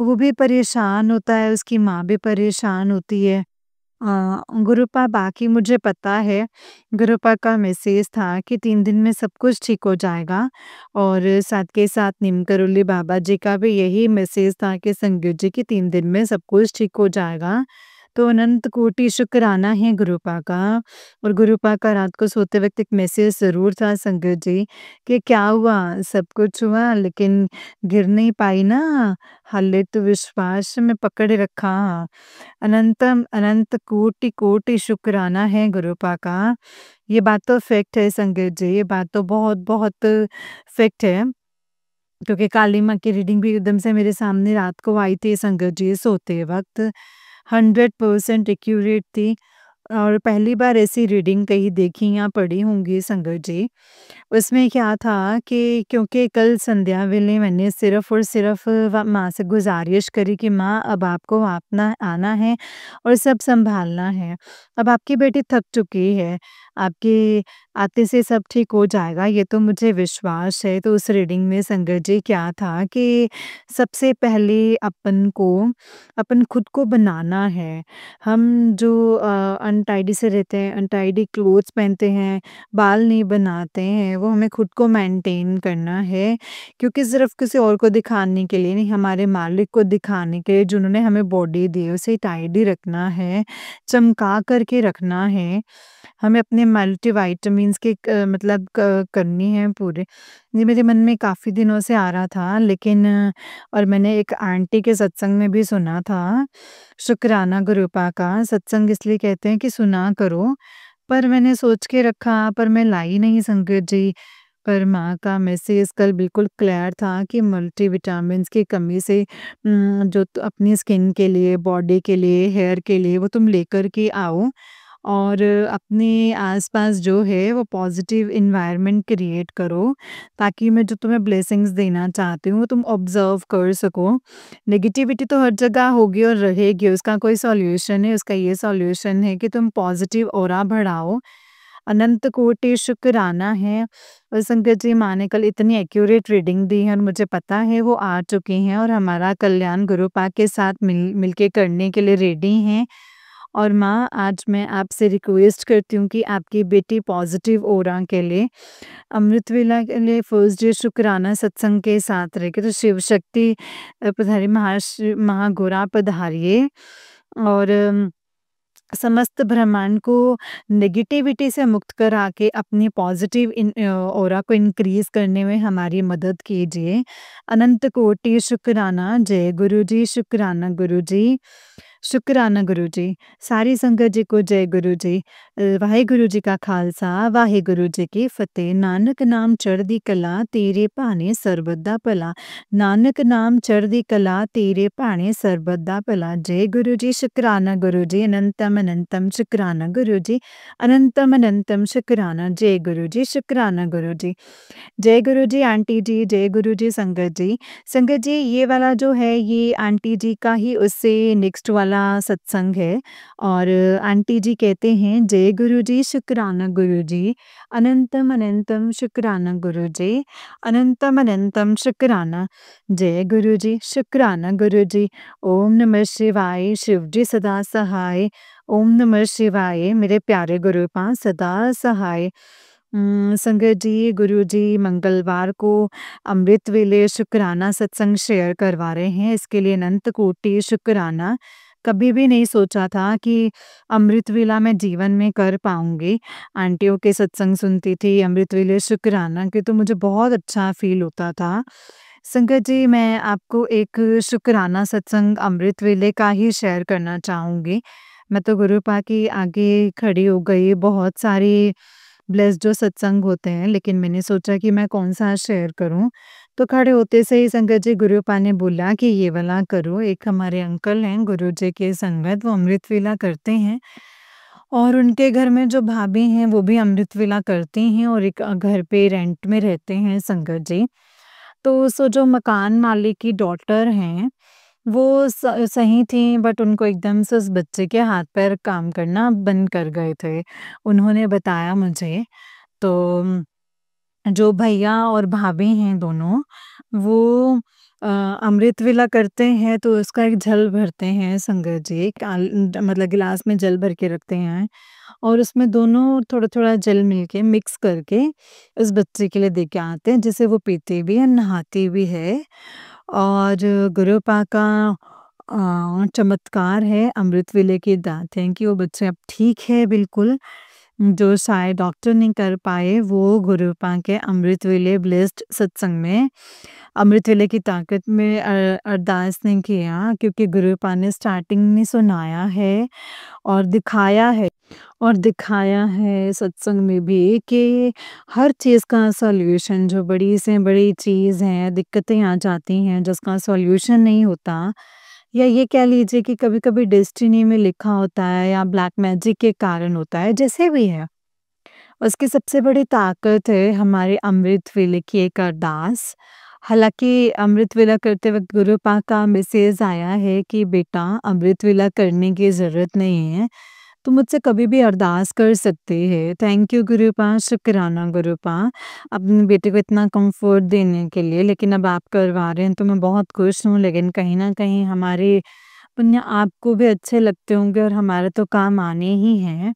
वो भी परेशान होता है, उसकी माँ भी परेशान होती है। गुरुपा बाकी मुझे पता है, गुरुपा का मैसेज था कि 3 दिन में सब कुछ ठीक हो जाएगा और साथ के साथ नीम करोली बाबा जी का भी यही मैसेज था कि संगीत जी कि 3 दिन में सब कुछ ठीक हो जाएगा। तो अनंत कोटि शुक्राना है गुरुपा का। और गुरुपा का रात को सोते वक़्त एक मैसेज ज़रूर था संगत जी कि क्या हुआ? सब कुछ हुआ लेकिन गिर नहीं पाई ना, हाले तो विश्वास में पकड़ रखा। अनंतम अनंत कोटि कोटि शुक्राना है गुरुपा का। ये बात तो फैक्ट है संगत जी, ये बात तो बहुत-बहुत फैक्ट है। क्योंकि काली माँ की रीडिंग भी एकदम से मेरे सामने रात को आई थी संगत जी सोते वक़्त। 100% एक्यूरेट थी और पहली बार ऐसी रीडिंग कहीं देखी या पढ़ी होंगी संगत जी। उसमें क्या था कि क्योंकि कल संध्या वेले मैंने सिर्फ़ और सिर्फ़ व माँ से गुज़ारिश करी कि माँ अब आपको अपना आना है और सब सँभालना है। अब आपकी बेटी थक चुकी है, आपके आते से सब ठीक हो जाएगा ये तो मुझे विश्वास है। तो उस रीडिंग में संगत जी क्या था कि सबसे पहले अपन खुद को बनाना है। हम जो अनटाइडी से रहते हैं, अनटाइडी क्लोथ्स पहनते हैं, बाल नहीं बनाते हैं, वो हमें खुद को मेंटेन करना है। क्योंकि सिर्फ़ किसी और को दिखाने के लिए नहीं, हमारे मालिक को दिखाने के लिए जिन्होंने हमें बॉडी दी है, उसे टाइडी रखना है, चमका कर के रखना है। हमें अपने मल्टीविटामिन्स की मतलब क करनी है पूरे। ये मेरे मन में काफ़ी दिनों से आ रहा था लेकिन और मैंने एक आंटी के सत्संग में भी सुना था, शुक्राना गुरुपा का सत्संग इसलिए कहते हैं कि सुना करो। पर मैंने सोच के रखा पर मैं लाई नहीं संगत जी। पर माँ का मैसेज कल बिल्कुल क्लियर था कि मल्टीविटामिन्स की कमी से जो अपनी स्किन के लिए, बॉडी के लिए, हेयर के लिए वो तुम लेकर के आओ। और अपने आस-पास जो है वो पॉज़िटिव एनवायरनमेंट क्रिएट करो, ताकि मैं जो तुम्हें ब्लेसिंग्स देना चाहती हूँ तुम ऑब्ज़र्व कर सको। नेगेटिविटी तो हर जगह होगी और रहेगी, उसका कोई सॉल्यूशन है, उसका ये सॉल्यूशन है कि तुम पॉज़िटिव ऑरा बढ़ाओ। अनंत कोटि शुक्राना है और संगत जी माँ ने कल इतनी एक्यूरेट रीडिंग दी है और मुझे पता है वो आ चुकी हैं और हमारा कल्याण गुरुपा के साथ मिलके करने के लिए रेडी हैं। और माँ आज मैं आपसे रिक्वेस्ट करती हूँ कि आपकी बेटी पॉजिटिव ऑरा के लिए अमृत वेला के लिए फर्स्ट डे शुक्राना सत्संग के साथ रह के तो शिव शक्ति पधारिए महागौरा पधारिए और समस्त ब्रह्मांड को नेगेटिविटी से मुक्त करा के अपनी पॉजिटिव ऑरा को इंक्रीज करने में हमारी मदद कीजिए। अनंत कोटि शुक्राना जय गुरु जी शुक्राना गुरु जी। शुक्राना गुरु जी। सारी संगत जी को जय गुरु जी। वाहेगुरु जी का खालसा वाहेगुरु जी की फतेह। नानक नाम चढ़दी कला तेरे भाने सरबत भला। नानक नाम चढ़दी कला तेरे भाने सरबत भला। जय गुरु जी शुक्राना गुरु जी अनंतम अनंतम शुक्राना गुरु जी अनंतम अनंतम शुक्राना जय गुरु जी शुक्राना गुरु जी। जय गुरु जी आंटी जी, जय गुरु जी संगत जी। संगत जी ये वाला जो है ये आंटी जी का ही उससे नेक्स्ट वाला सत्संग है और आंटी जी कहते हैं जय गुरु जी शुक्राना गुरु जी अनंतम अनंतम शुक्राना गुरु जी अनंतम अनंतम शुक्राना जय गुरु जी शुक्राना गुरु जी। ओम नमः शिवाय शिव जी सदा सहाय। ओम नमः शिवाय मेरे प्यारे गुरु पास सदा सहाय। संगत जी गुरु जी मंगलवार को अमृत वेले शुक्राना सत्संग शेयर करवा रहे हैं इसके लिए अनंत कोटि शुक्राना। कभी भी नहीं सोचा था कि अमृत वेला मैं जीवन में कर पाऊंगी। आंटियों के सत्संग सुनती थी अमृत वेले शुक्राना के तो मुझे बहुत अच्छा फील होता था। संगत जी मैं आपको एक शुक्राना सत्संग अमृत वेले का ही शेयर करना चाहूंगी। मैं तो गुरु पा के आगे खड़ी हो गई बहुत सारी ब्लेस्ड जो सत्संग होते हैं लेकिन मैंने सोचा कि मैं कौन-सा शेयर करूँ। तो खड़े होते से ही संगत जी गुरुपा ने बोला कि ये वाला करो। एक हमारे अंकल हैं गुरु जी के संगत वो अमृत वेला करते हैं और उनके घर में जो भाभी हैं वो भी अमृत वेला करती हैं और एक घर पे रेंट में रहते हैं संगत जी। तो जो मकान मालिक की डॉटर हैं, वो सही थी बट उनको एकदम से उस बच्चे के हाथ-पैर काम करना बंद कर गए थे। उन्होंने बताया मुझे। तो जो भैया और भाभी हैं दोनों, वो अ, अमृत वेला करते हैं तो उसका एक जल भरते हैं संगत जी, मतलब गिलास में जल भर के रखते हैं और उसमें दोनों थोड़ा-थोड़ा जल मिलके मिक्स करके उस बच्चे के लिए दे के आते हैं, जिसे वो पीती भी है, नहाती भी है। और गुरुपा का चमत्कार है, अमृत वेले की दात है कि वो बच्चा अब ठीक है बिल्कुल। जो शायद डॉक्टर नहीं कर पाए, वो गुरुपा के अमृत वेले ब्लेस्ड सत्संग में अमृत वेले की ताकत में अरदास नहीं किया, क्योंकि गुरुपा ने स्टार्टिंग में सुनाया है और दिखाया है सत्संग में भी कि हर चीज़ का सॉल्यूशन, जो बड़ी से बड़ी चीज़ है, दिक्कतें आ जाती हैं जिसका सॉल्यूशन नहीं होता, या ये कह लीजिए कि कभी-कभी डेस्टिनी में लिखा होता है या ब्लैक मैजिक के कारण होता है, जैसे भी है। उसकी सबसे बड़ी ताकत है हमारे अमृत वेले की एक अरदास। हालाँकि अमृत वेला करते वक़्त गुरु पाक का मैसेज आया है कि बेटा, अमृत वेला करने की ज़रूरत नहीं है। तुम मुझसे कभी भी अरदास कर सकते हैं। थैंक यू गुरुपा, शुक्राना गुरुपा, अपने बेटे को इतना कम्फ़र्ट देने के लिए। लेकिन अब आप करवा रहे हैं तो मैं बहुत खुश हूँ, लेकिन कहीं न कहीं हमारे पुण्य आपको भी अच्छे लगते होंगे और हमारे तो काम आने ही हैं।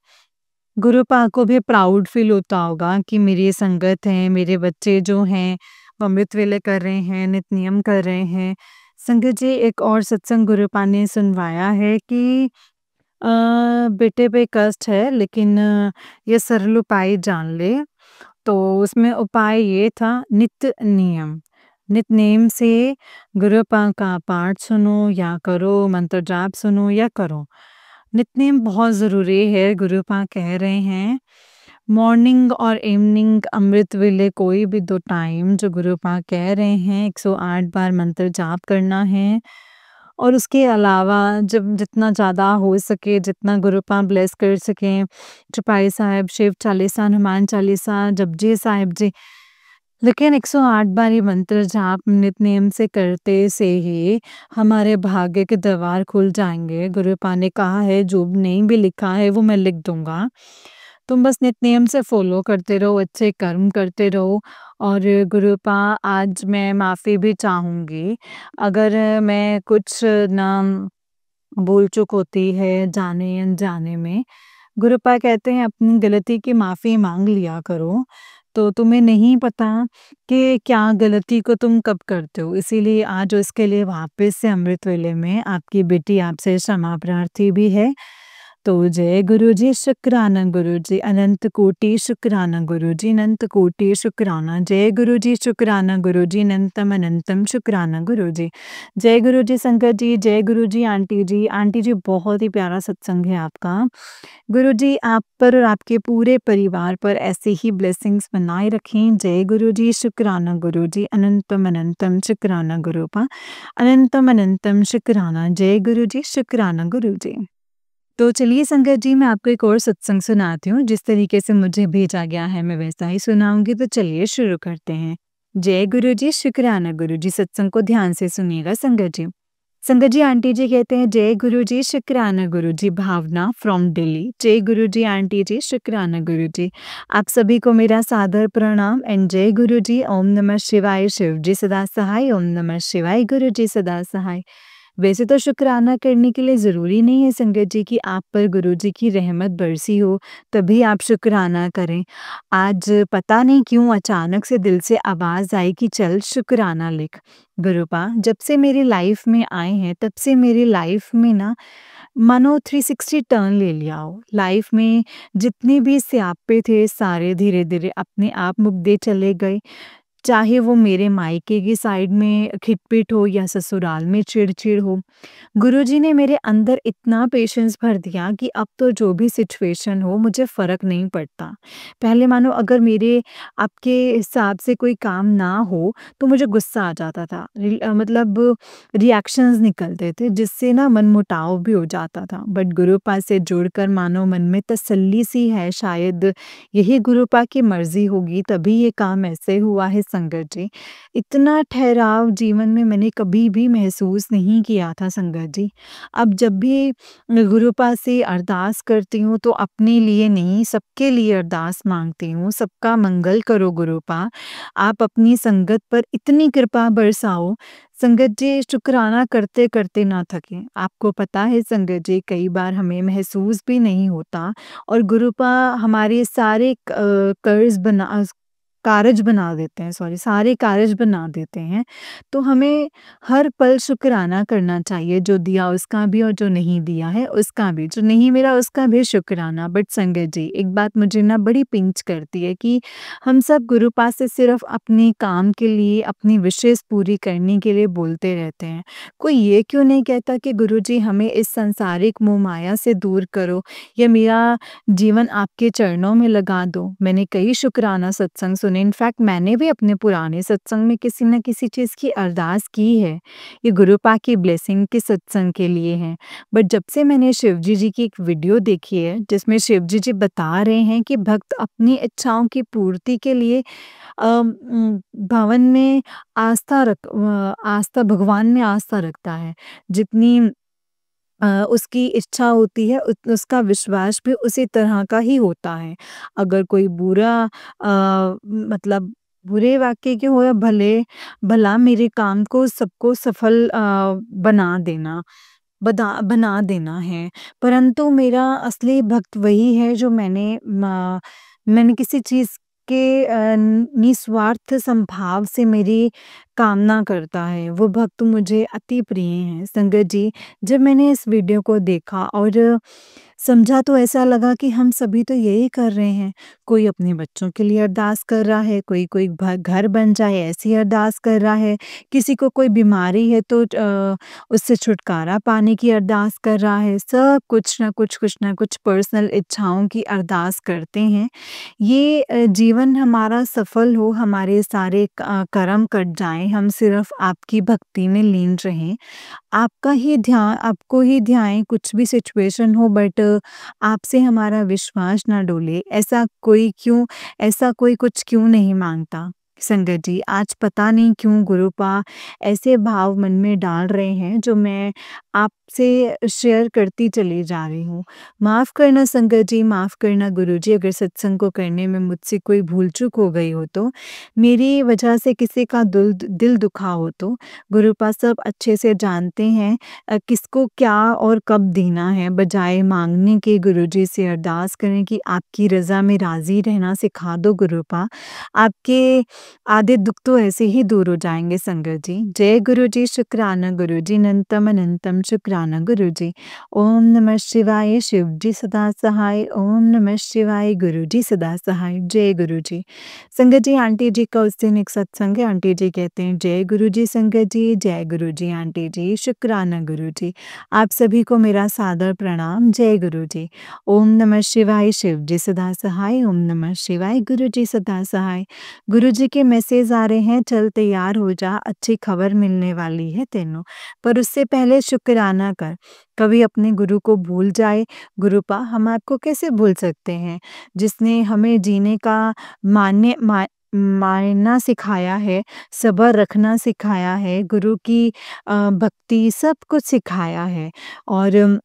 गुरुपा को भी प्राउड फ़ील होता होगा कि मेरी संगत है, मेरे बच्चे जो हैं वो अमृत वेले कर रहे हैं, नित नियम कर रहे हैं। संगत जी, एक और सत्संग गुरुपा ने सुनवाया है कि अ, बेटे पे कष्ट है, लेकिन ये सरल उपाय जान ले। तो उसमें उपाय ये था, नित्य नियम। नित्य नेम से गुरुपा का पाठ सुनो या करो, मंत्र जाप सुनो या करो। नित्य नेम बहुत ज़रूरी है, गुरुपा कह रहे हैं। मॉर्निंग और इवनिंग अमृत वेले कोई भी 2 टाइम जो गुरुपा कह रहे हैं, 108 बार मंत्र जाप करना है। और उसके अलावा जब जितना ज़्यादा हो सके, जितना गुरुपा ब्लेस कर सकें, चौपाई साहिब, शिव चालीसा, हनुमान चालीसा, जपजी साहिब जी। लेकिन 108 बार ये मंत्र जाप नित नेम से करते से ही हमारे भाग्य के द्वार खुल जाएँगे। गुरुपा ने कहा है, जो नहीं भी लिखा है वो मैं लिख दूँगा। तुम बस नित नेम से फ़ॉलो करते रहो, अच्छे कर्म करते रहो। और गुरुपा, आज मैं माफ़ी भी चाहूँगी, अगर मैं कुछ ना भूल-चूक होती है जाने-अनजाने में। गुरुपा कहते हैं अपनी गलती की माफ़ी माँग लिया करो। तो तुम्हें नहीं पता कि क्या गलती को तुम कब करते हो। इसीलिए आज उसके लिए वापस से अमृत वेले में आपकी बेटी आपसे क्षमा प्रार्थी भी है। तो जय गुरुजी, शुक्राना गुरुजी, अनंत कोटि शुक्राना गुरुजी, अनंत कोटि शुक्राना। जय गुरुजी, शुक्राना गुरुजी, अनंतम अनंतम शुक्राना गुरुजी। जय गुरुजी संगत जी, जय गुरुजी आंटी जी। आंटी जी, बहुत ही प्यारा सत्संग है आपका। गुरुजी आप पर और आपके पूरे परिवार पर ऐसे ही ब्लेसिंग्स बनाए रखें। जय गुरुजी, शुक्राना गुरुजी, अनंतम अनंतम शुक्राना गुरुपा, अनंतम अनंतम शुक्राना। जय गुरुजी, शुक्राना गुरुजी। तो चलिए संगत जी, मैं आपको एक और सत्संग सुनाती हूँ। जिस तरीके से मुझे भेजा गया है मैं वैसा ही सुनाऊँगी, तो चलिए शुरू करते हैं। जय गुरुजी, शुक्राना गुरुजी। सत्संग को ध्यान से सुनिएगा संगत जी। संगत जी, आंटी जी कहते हैं, जय गुरुजी, शुक्राना गुरुजी। भावना फ्रॉम दिल्ली। जय गुरुजी आंटी जी, शुक्राना गुरुजी। आप सभी को मेरा सादर प्रणाम एंड जय गुरुजी। ओम नमः शिवाय। शिव जी सदा सहाय। ओम नमः शिवाय। गुरुजी सदा सहाय। वैसे तो शुक्राना करने के लिए ज़रूरी नहीं है संगत जी कि आप पर गुरुजी की रहमत बरसी हो, तभी आप शुक्राना करें। आज पता नहीं क्यों अचानक से दिल से आवाज़ आई कि चल शुक्राना लिख। गुरुपा जब से मेरी लाइफ में आए हैं, तब से मेरी लाइफ में ना मानो 360 टर्न ले लिया हो। लाइफ में जितने भी स्यापे थे, सारे धीरे-धीरे अपने आप मुकते चले गए। चाहे वो मेरे मायके की साइड में खिटपिट हो या ससुराल में चिड़-चिड़ हो। गुरुजी ने मेरे अंदर इतना पेशेंस भर दिया कि अब तो जो भी सिचुएशन हो मुझे फ़र्क नहीं पड़ता। पहले मानो अगर मेरे आपके हिसाब से कोई काम ना हो तो मुझे गुस्सा आ जाता था। मतलब रिएक्शंस निकलते थे, जिससे ना मनमुटाव भी हो जाता था। बट गुरुपा से जुड़कर मानो मन में तसल्ली सी है, शायद यही गुरुपा की मर्ज़ी होगी तभी ये काम ऐसे हुआ है संगत जी। इतना ठहराव जीवन में मैंने कभी भी महसूस नहीं किया था संगत जी। अब जब भी गुरु पास से अरदास करती हूँ तो अपने लिए नहीं, सबके लिए अरदास माँगती हूँ, सबका मंगल करो गुरुपा। आप अपनी संगत पर इतनी कृपा बरसाओ, संगत जी शुक्राना करते-करते ना थकें। आपको पता है संगत जी, कई बार हमें महसूस भी नहीं होता और गुरुपा हमारे सारे कारज बना देते हैं, सॉरी, सारे कारज बना देते हैं। तो हमें हर पल शुक्राना करना चाहिए, जो दिया उसका भी और जो नहीं दिया है उसका भी, जो नहीं मिला उसका भी शुक्राना। बट संगत जी, एक बात मुझे ना बड़ी पिंच करती है कि हम सब गुरु पास से सिर्फ अपने काम के लिए, अपनी विशेष पूरी करने के लिए बोलते रहते हैं। कोई ये क्यों नहीं कहता कि गुरुजी हमें इस सांसारिक मोह माया से दूर करो या मेरा जीवन आपके चरणों में लगा दो। मैंने कई शुक्राना सत्संग सुने, इनफैक्ट मैंने भी अपने पुराने सत्संग में किसी न किसी चीज़ की अरदास की है। ये गुरुपा की ब्लेसिंग के सत्संग के लिए है। बट जब से मैंने शिवजी जी की एक वीडियो देखी है जिसमें शिवजी जी बता रहे हैं कि भक्त अपनी इच्छाओं की पूर्ति के लिए भवन में आस्था, भगवान में आस्था रखता है। जितनी उसकी इच्छा होती है उसका विश्वास भी उसी तरह का ही होता है। अगर कोई बुरा मतलब बुरे वाक्य के हो या भला मेरे काम को सबको सफल बना देना है। परंतु मेरा असली भक्त वही है जो मैंने किसी चीज़ के निस्वार्थ संभाव से मेरी कामना करता है, वो भक्त मुझे अति प्रिय हैं। संगत जी, जब मैंने इस वीडियो को देखा और समझा तो ऐसा लगा कि हम सभी तो यही कर रहे हैं। कोई अपने बच्चों के लिए अरदास कर रहा है, कोई कोई घर बन जाए ऐसी अरदास कर रहा है, किसी को कोई बीमारी है तो उससे छुटकारा पाने की अरदास कर रहा है। सब कुछ ना कुछ पर्सनल इच्छाओं की अरदास करते हैं। ये जीवन हमारा सफल हो, हमारे सारे कर्म कट जाएँ, हम सिर्फ़ आपकी भक्ति में लीन रहें। आपको ही ध्याएँ, कुछ भी सिचुएशन हो, बट आपसे हमारा विश्वास ना डोले। ऐसा कोई कुछ क्यों नहीं माँगता? संगत जी, आज पता नहीं क्यों गुरुपा ऐसे भाव मन में डाल रहे हैं जो मैं आपसे शेयर करती चली जा रही हूँ। माफ़ करना संगत जी, माफ़ करना गुरुजी, अगर सत्संग को करने में मुझसे कोई भूल-चूक हो गई हो तो। मेरी वजह से किसी का दिल दुखा हो तो। गुरुपा सब अच्छे से जानते हैं किसको क्या और कब देना है। बजाय माँगने के गुरुजी से अरदास करें कि आपकी रज़ा में राज़ी रहना सिखा दो गुरुपा। आपके आधे दुःख तो ऐसे ही दूर हो जाएँगे संगत जी। जय गुरुजी, शुक्राना गुरुजी, अनंतम अनंतम शुक्राना गुरुजी। ओम नमः शिवाय, शिवजी सदा सहाय। ओम नमः शिवाय, गुरुजी सदा सहाय। जय गुरुजी। संगत जी, आंटी जी का उस दिन एक सत्संग है, आंटी जी कहते हैं जय गुरुजी संगत जी, जय गुरुजी आंटी जी, शुक्राना गुरुजी। आप सभी को मेरा सादर प्रणाम, जय गुरुजी। ओम नमः शिवाय, शिवजी सदा सहाय। ओम नमः शिवाय, गुरुजी सदा सहाय। गुरुजी के मैसेज आ रहे हैं, चल तैयार हो जा, अच्छी खबर मिलने वाली है तेनू। पर उससे पहले शुक्राना कर। कभी अपने गुरु को भूल जाए, गुरुपा हम आपको कैसे भूल सकते हैं? जिसने हमें जीने का मायना सिखाया है, सब्र रखना सिखाया है, गुरु की भक्ति सब कुछ सिखाया है और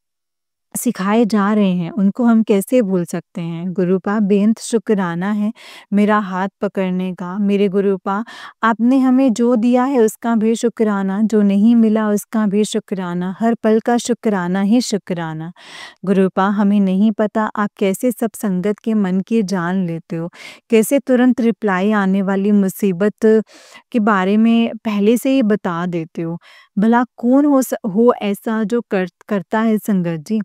सिखाए जा रहे हैं, उनको हम कैसे भूल सकते हैं? गुरुपा बेअंत शुक्राना है मेरा हाथ पकड़ने का। मेरे गुरुपा, आपने हमें जो दिया है उसका भी शुक्राना, जो नहीं मिला उसका भी शुक्राना, हर पल का शुक्राना ही शुक्राना। गुरुपा, हमें नहीं पता आप कैसे सब संगत के मन की जान लेते हो, कैसे तुरंत रिप्लाई आने वाली मुसीबत के बारे में पहले से ही बता देते हो। भला कौन हो ऐसा जो करता है संगत जी?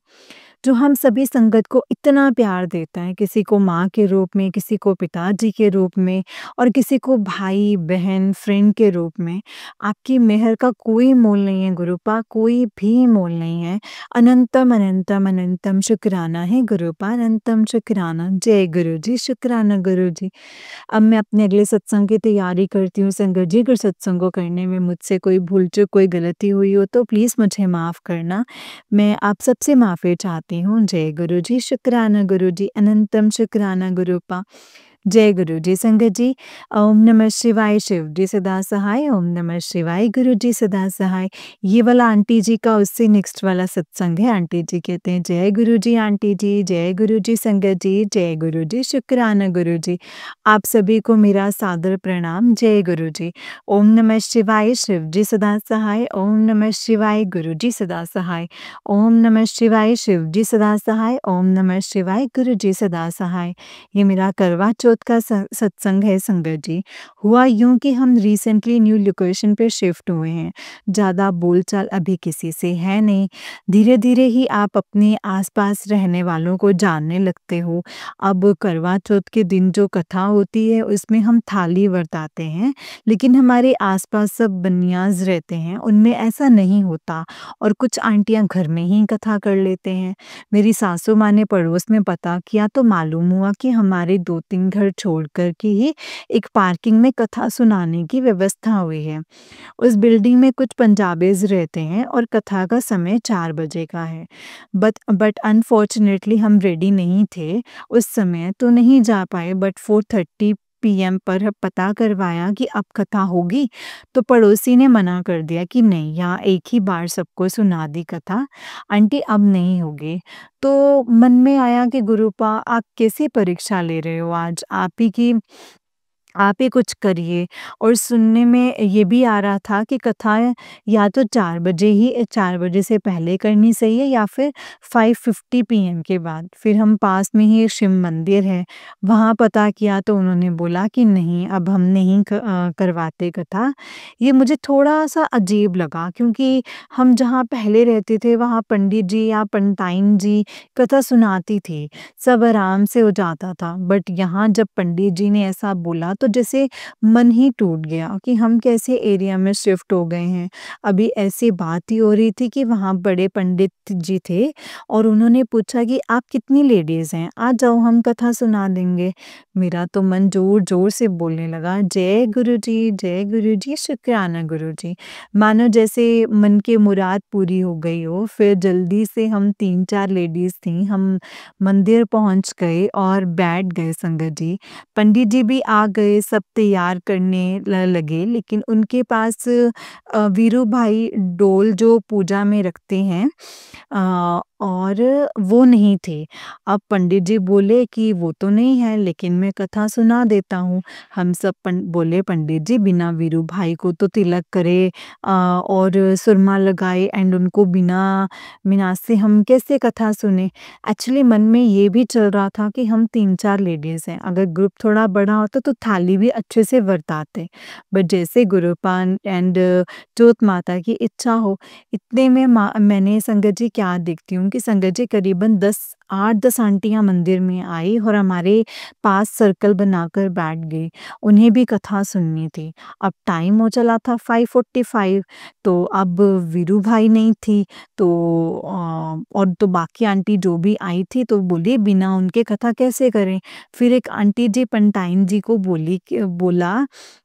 जो हम सभी संगत को इतना प्यार देता है, किसी को माँ के रूप में, किसी को पिताजी के रूप में और किसी को भाई, बहन, फ्रेंड के रूप में। आपकी मेहर का कोई मोल नहीं है गुरुपा, कोई भी मोल नहीं है। अनंतम अनंतम अनंतम शुक्राना है गुरुपा, अनंतम शुक्राना। जय गुरुजी, शुक्राना गुरुजी। अब मैं अपने अगले सत्संग की तैयारी करती हूँ संगत जी। अगर सत्संग को करने में मुझसे कोई भूल-चूक, कोई गलती हुई हो तो प्लीज़ मुझे माफ़ करना। मैं आप सबसे माफ़ी चाहती हूँ। जय गुरुजी, शुक्राना गुरुजी, अनंतम शुक्राना गुरुपा। जय गुरु जी संगत जी। ओम नमः शिवाय शिव जी सदा सहाय। ओम नमः शिवाय गुरु जी सदा सहाय। ये वाला आंटी जी का उससे नेक्स्ट वाला सत्संग है। आंटी जी कहते हैं जय गुरु जी आंटी जी, जय गुरु जी संगत जी, जय गुरु जी शुक्राना गुरु जी। आप सभी को मेरा सादर प्रणाम। जय गुरु जी। ओम नमः शिवाय शिव जी सदा सहाय। ओम नमः शिवाय गुरु जी सदा सहाय। ओम नमः शिवाय शिव जी सदा सहाय। ओम नमः शिवाय गुरु जी सदा सहाय। ये मेरा करवा चौथ का सत्संग है संगत जी। हुआ यूं कि हम रिसेंटली न्यू लोकेशन पे शिफ्ट हुए हैं। ज़्यादा बोलचाल अभी किसी से है नहीं। धीरे धीरे ही आप अपने आसपास रहने वालों को जानने लगते हो। अब करवा चौथ के दिन जो कथा होती है उसमें हम थाली बरताते हैं, लेकिन हमारे आसपास सब बनियाज रहते हैं, उनमें ऐसा नहीं होता और कुछ आंटियां घर में ही कथा कर लेते हैं। मेरी सासू माँ ने पड़ोस में पता किया तो मालूम हुआ कि हमारे 2-3 घर छोड़ कर के ही एक पार्किंग में कथा सुनाने की व्यवस्था हुई है। उस बिल्डिंग में कुछ पंजाबीज़ रहते हैं और कथा का समय 4 बजे का है। बट अनफॉर्च्युनेटली हम रेडी नहीं थे उस समय, तो नहीं जा पाए। बट 4:30 पीएम पर पता करवाया कि अब कथा होगी, तो पड़ोसी ने मना कर दिया कि नहीं, यहाँ एक ही बार सबको सुना दी कथा, आंटी अब नहीं होगी। तो मन में आया कि गुरुपा आप कैसी परीक्षा ले रहे हो आज? आप ही कुछ करिए। और सुनने में ये भी आ रहा था कि कथाएँ या तो 4 बजे से पहले करनी सही है या फिर 5:50 पीएम के बाद। फिर हम पास में ही एक शिव मंदिर है, वहाँ पता किया तो उन्होंने बोला कि नहीं, अब हम नहीं करवाते कथा। ये मुझे थोड़ा-सा अजीब लगा क्योंकि हम जहाँ पहले रहते थे वहाँ पंडित जी या पंडिताइन जी कथा सुनाती थी, सब आराम से हो जाता था। बट यहाँ जब पंडित जी ने ऐसा बोला तो जैसे मन ही टूट गया कि हम कैसे एरिया में शिफ्ट हो गए हैं। अभी ऐसी बात ही हो रही थी कि वहाँ बड़े पंडित जी थे और उन्होंने पूछा कि आप कितनी लेडीज़ हैं? आ जाओ हम कथा सुना देंगे। मेरा तो मन ज़ोर-ज़ोर से बोलने लगा, जय गुरु जी, शुक्राना गुरु जी। मानो जैसे मन की मुराद पूरी हो गई हो। फिर जल्दी से हम 3-4 लेडीज़ थीं, हम मंदिर पहुँच गए और बैठ गए संगत जी। पंडित जी भी आ गए, सब तैयार करने लगे, लेकिन उनके पास वीरू भाई डोल जो पूजा में रखते हैं और वो नहीं थे। अब पंडित जी बोले कि वो तो नहीं है, लेकिन मैं कथा सुना देता हूँ। हम सब बोले पंडित जी बिना वीरू भाई को तो तिलक करे और सुरमा लगाए एंड उनको बिना मीनाज से हम कैसे कथा सुने। एक्चुअली मन में ये भी चल रहा था कि हम 3-4 लेडीज़ हैं, अगर ग्रुप थोड़ा बड़ा होता तो थाली भी अच्छे से बरताते। बट जैसे गुरुपान एंड जोत माता की इच्छा हो, इतने में मैंने संगत जी क्या देखती हूँ कि संगत जी करीबन 8-10 आंटियाँ मंदिर में आई और हमारे पास सर्कल बनाकर बैठ गई। उन्हें भी कथा सुननी थी। अब टाइम हो चला था 5:45, तो अब वीरू भाई नहीं थी, तो और तो बाकी आंटी जो भी आई थी तो बोली बिना उनके कथा कैसे करें। फिर एक आंटी जी पंटाइन जी को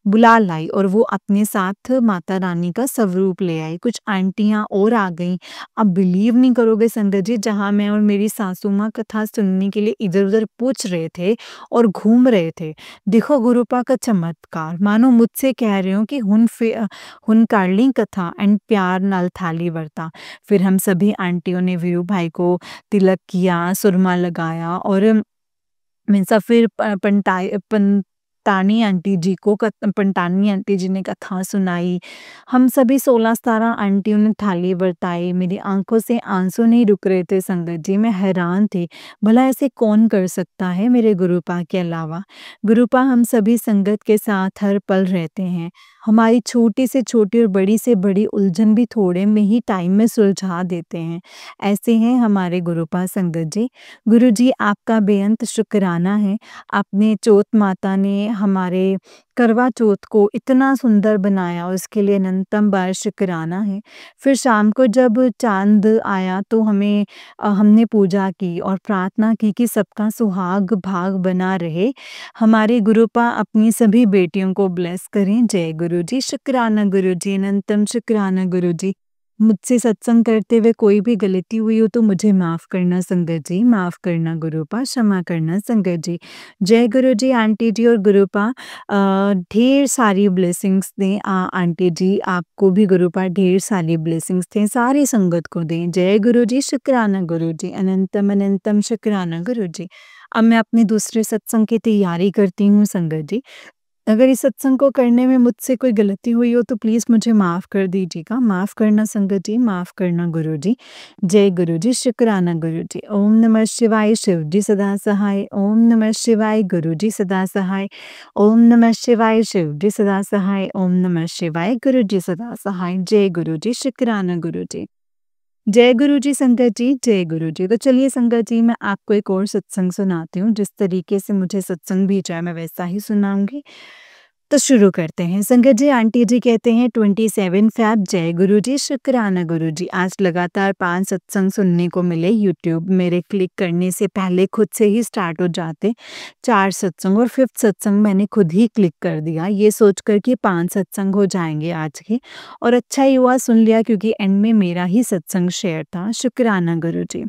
बुला लाई और वो अपने साथ माता रानी का स्वरूप ले आई। कुछ आंटियाँ और आ गईं। अब बिलीव नहीं करोगे संगत जी, जहाँ मैं और मेरी सासू माँ कथा सुनने के लिए इधर-उधर पूछ रहे थे और घूम रहे थे। देखो गुरुपा का चमत्कार, मानो मुझसे कह रहे हो कि हुन कर ली कथा एंड प्यार नाल थाली वरता। फिर हम सभी आंटियों ने वीरू भाई को तिलक किया, सुरमा लगाया और मीन्स फिर पंटानी आंटी जी ने कथा सुनाई। हम सभी 16-17 आंटियों ने थाली बरताई। मेरी आँखों से आंसू नहीं रुक रहे थे संगत जी, मैं हैरान थी। भला ऐसे कौन कर सकता है मेरे गुरुपा के अलावा? गुरुपा हम सभी संगत के साथ हर पल रहते हैं। हमारी छोटी से छोटी और बड़ी से बड़ी उलझन भी थोड़े में ही टाइम में सुलझा देते हैं। ऐसे हैं हमारे गुरुपा संगत जी। गुरु जी आपका बेअंत शुक्राना है। आपने चौथ माता ने हमारे करवा चौथ को इतना सुंदर बनाया, उसके लिए अनंतम बार शुक्राना है। फिर शाम को जब चाँद आया तो हमने पूजा की और प्रार्थना की कि सबका सुहाग भाग बना रहे। हमारे गुरुपा अपनी सभी बेटियों को ब्लेस करें। जय गुरु जी, शुक्राना गुरु जी, अनंतम शुक्राना गुरु जी। मुझसे सत्संग करते हुए कोई भी गलती हुई हो तो मुझे माफ़ करना संगत जी, माफ़ करना गुरुपा, क्षमा करना संगत जी। जय गुरु जी, आंटी जी और गुरुपा ढेर सारी ब्लेसिंग्स दें आंटी जी, आपको भी गुरुपा ढेर सारी ब्लेसिंग्स दें, सारी संगत को दें। जय गुरु जी, शुक्राना गुरु जी, अनंतम अनंतम शुक्राना गुरु जी। अब मैं अपने दूसरे सत्संग की तैयारी करती हूँ संगत जी। अगर इस सत्संग को करने में मुझसे कोई गलती हुई हो तो प्लीज़ मुझे माफ़ कर दीजिएगा। माफ़ करना संगत जी, माफ़ करना गुरु जी। जय गुरु जी, शुक्राना गुरु जी। ओम नमः शिवाय, शिव जी सदा सहाय। ओम नमः शिवाय, गुरु जी सदा सहाय। ओम नमः शिवाय, शिव जी सदा सहाय। ओम नमः शिवाय, गुरु जी सदा सहाय। जय गुरु जी, शुक्राना गुरु जी। जय गुरु जी संगत जी, जय गुरु जी। तो चलिए संगत जी, मैं आपको एक और सत्संग सुनाती हूँ, जिस तरीके से मुझे सत्संग भेजा है मैं वैसा ही सुनाऊँगी। तो शुरू करते हैं। संगत जी, आंटी जी कहते हैं 27 फ़ेब, जय गुरु जी, शुक्राना गुरु जी। आज लगातार 5 सत्संग सुनने को मिले। यूट्यूब मेरे क्लिक करने से पहले खुद से ही स्टार्ट हो जाते 4 सत्संग, और 5th सत्संग मैंने खुद ही क्लिक कर दिया, ये सोचकर कि 5 सत्संग हो जाएँगे आज के। और अच्छा ही हुआ सुन लिया, क्योंकि एंड में मेरा ही सत्संग शेयर था। शुक्राना गुरु जी।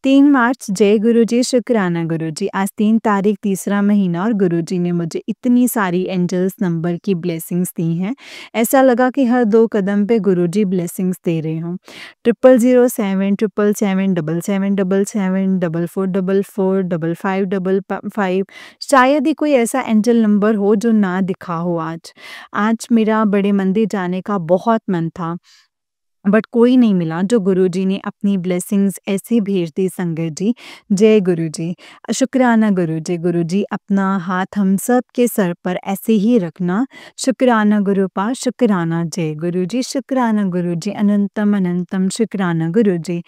3 मार्च, जय गुरु जी, शुक्राना गुरु जी। आज 3 तारीख, तीसरा महीना, और गुरु जी ने मुझे इतनी सारी एंजल्स नंबर की ब्लेसिंग्स दी हैं। ऐसा लगा कि हर 2 कदम पे गुरु जी ब्लेसिंग्स दे रहे हों। 0007, 777, 7777, 4444, 5555, शायद ही कोई ऐसा एंजल नंबर हो जो ना दिखा हो आज। आज मेरा बड़े मंदिर जाने का बहुत मन था, बट कोई नहीं मिला जो गुरुजी ने अपनी ब्लेसिंग्स ऐसे भेज दी संगत जी। जय गुरुजी। शुक्राना गुरुजी। गुरुजी अपना हाथ हम सब के सर पर ऐसे ही रखना। शुक्राना गुरुपा, शुक्राना। जय गुरुजी, शुक्राना गुरुजी, अनंतम अनंतम शुक्राना गुरुजी।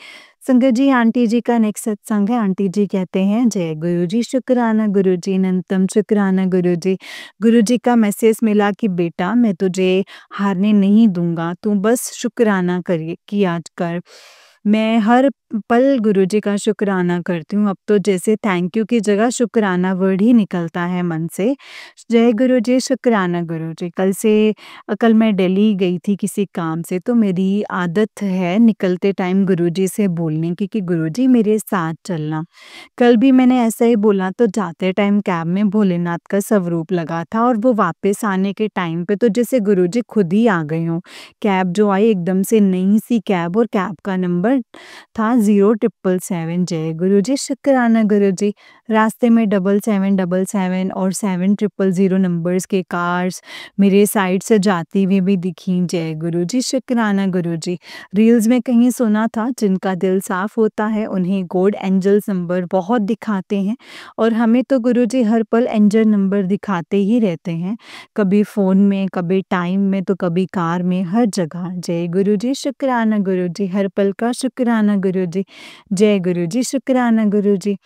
संगत जी, आंटी जी का नेक्स्ट सत्संग है। आंटी जी कहते हैं, जय गुरुजी, शुक्राना गुरुजी, अनंतम शुक्राना गुरुजी। गुरुजी का मैसेज मिला कि बेटा, मैं तुझे हारने नहीं दूँगा, तू बस शुक्राना करिए किया कर। मैं हर पल गुरुजी का शुक्राना करती हूँ, अब तो जैसे थैंक यू की जगह शुक्राना वर्ड ही निकलता है मन से। जय गुरुजी, शुक्राना गुरुजी। कल मैं दिल्ली गई थी किसी काम से, तो मेरी आदत है निकलते टाइम गुरुजी से बोलने की कि गुरुजी मेरे साथ चलना। कल भी मैंने ऐसा ही बोला, तो जाते टाइम कैब में भोलेनाथ का स्वरूप लगा था, और वो वापस आने के टाइम पे तो जैसे गुरुजी खुद ही आ गए हों। कैब जो आई एकदम से नई सी कैब, और कैब का नंबर था 0777। जय गुरुजी, शुक्राना गुरुजी। रास्ते में 7777 और 7000 नंबर्स के कार्स मेरे साइड से जाती हुई भी दिखी। जय गुरुजी, शुक्राना गुरुजी। रील्स में कहीं सुना था, जिनका दिल साफ होता है उन्हें गॉड एंजल्स नंबर बहुत दिखाते हैं, और हमें तो गुरुजी हर पल एंजल नंबर दिखाते ही रहते हैं। कभी फ़ोन में, कभी टाइम में, तो कभी कार में, हर जगह। जय गुरुजी, शुक्राना गुरुजी, हर पल का शुक्राना गुरुजी। जय गुरुजी, शुक्राना गुरुजी।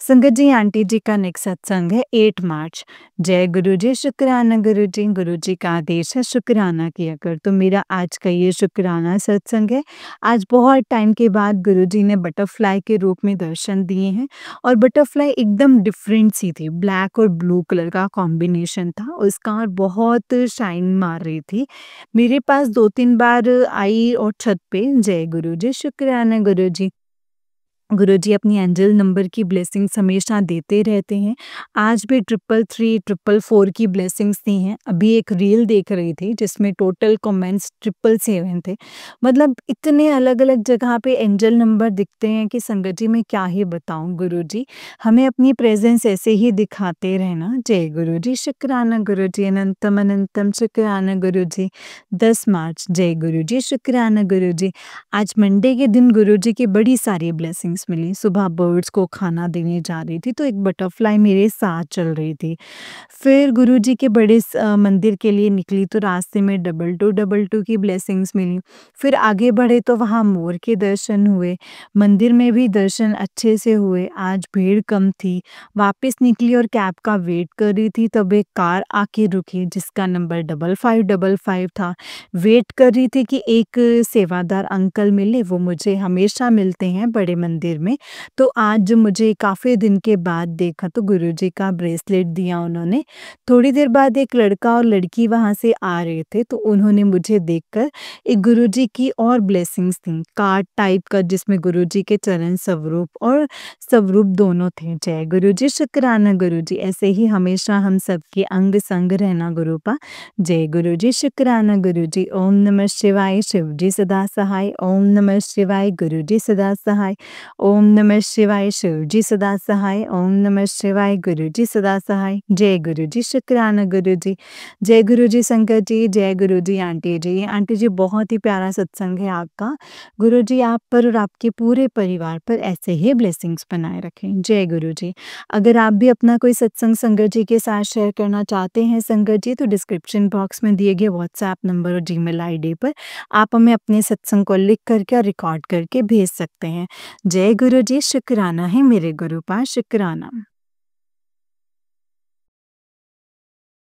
संगत जी, आंटी जी का नेक्स्ट सत्संग है 8 मार्च। जय गुरुजी, शुक्राना गुरुजी। गुरुजी का आदेश है शुक्राना किया कर, तो मेरा आज का ये शुक्राना सत्संग है। आज बहुत टाइम के बाद गुरुजी ने बटरफ्लाई के रूप में दर्शन दिए हैं, और बटरफ्लाई एकदम डिफरेंट सी थी, ब्लैक और ब्लू कलर का कॉम्बिनेशन था उसका, और बहुत शाइन मार रही थी। मेरे पास 2-3 बार आई और छत पे। जय गुरुजी, शुक्राना गुरुजी। गुरुजी अपनी एंजल नंबर की ब्लेसिंग्स हमेशा देते रहते हैं। आज भी 333, 444 की ब्लेसिंग्स दी हैं। अभी एक रील देख रही थी जिसमें टोटल कमेंट्स 777 थे। मतलब इतने अलग-अलग जगह पे एंजल नंबर दिखते हैं कि संगत जी मैं क्या ही बताऊँ गुरुजी। हमें अपनी प्रेज़ेंस ऐसे ही दिखाते रहना। जय गुरुजी, शुक्राना गुरुजी, अनंतम अनंतम शुक्राना गुरुजी। 10 मार्च, जय गुरुजी, शुक्राना गुरुजी। आज मंडे के दिन गुरुजी की बड़ी सारी ब्लेसिंग्स मिली। सुबह बर्ड्स को खाना देने जा रही थी, तो एक बटरफ्लाई मेरे साथ चल रही थी। फिर गुरुजी के बड़े मंदिर के लिए निकली, तो रास्ते में 2222 की ब्लेसिंग्स मिली। फिर आगे बढ़े तो वहाँ मोर के दर्शन हुए। मंदिर में भी दर्शन अच्छे से हुए। आज भीड़ कम थी। वापस निकली और कैब का वेट कर रही थी, तब एक कार आके रुकी जिसका नंबर 5555 था। वेट कर रही थी कि एक सेवादार अंकल मिले, वो मुझे हमेशा मिलते हैं बड़े मंदिर मंदिर में। तो आज मुझे काफ़ी दिन के बाद देखा तो गुरुजी का ब्रेसलेट दिया उन्होंने। थोड़ी देर बाद एक लड़का और लड़की वहाँ से आ रहे थे, तो उन्होंने मुझे देखकर एक गुरुजी की और ब्लेसिंग्स दी, कार्ड टाइप का जिसमें गुरुजी के चरण स्वरूप और स्वरूप दोनों थे। जय गुरुजी, शुक्राना गुरुजी, ऐसे ही हमेशा हम सबके अंग संग रहना गुरुपा। जय गुरुजी, शुक्राना गुरुजी। ओम नमः शिवाय, शिवजी सदा सहाय। ओम नमः शिवाय, गुरुजी सदा सहाय। ओम नमः शिवाय, शिवजी सदा सहाय। ओम नमः शिवाय, गुरुजी सदा सहाय। जय गुरुजी, शुक्राना गुरुजी। जय गुरुजी शंकर जी, जय गुरुजी आंटी जी। आंटी जी, बहुत ही प्यारा सत्संग है आपका। गुरुजी आप पर और आपके पूरे परिवार पर ऐसे ही ब्लेसिंग्स बनाए रखें। जय गुरुजी। अगर आप भी अपना कोई सत्संग संगत जी के साथ शेयर करना चाहते हैं संगत जी, तो डिस्क्रिप्शन बॉक्स में दिए गए व्हाट्सएप नंबर और जीमेल आईडी पर आप हमें अपने सत्संग को लिख करके और रिकॉर्ड करके भेज सकते हैं। जय गुरुजी, शुक्राना है मेरे गुरुपा, शुक्राना।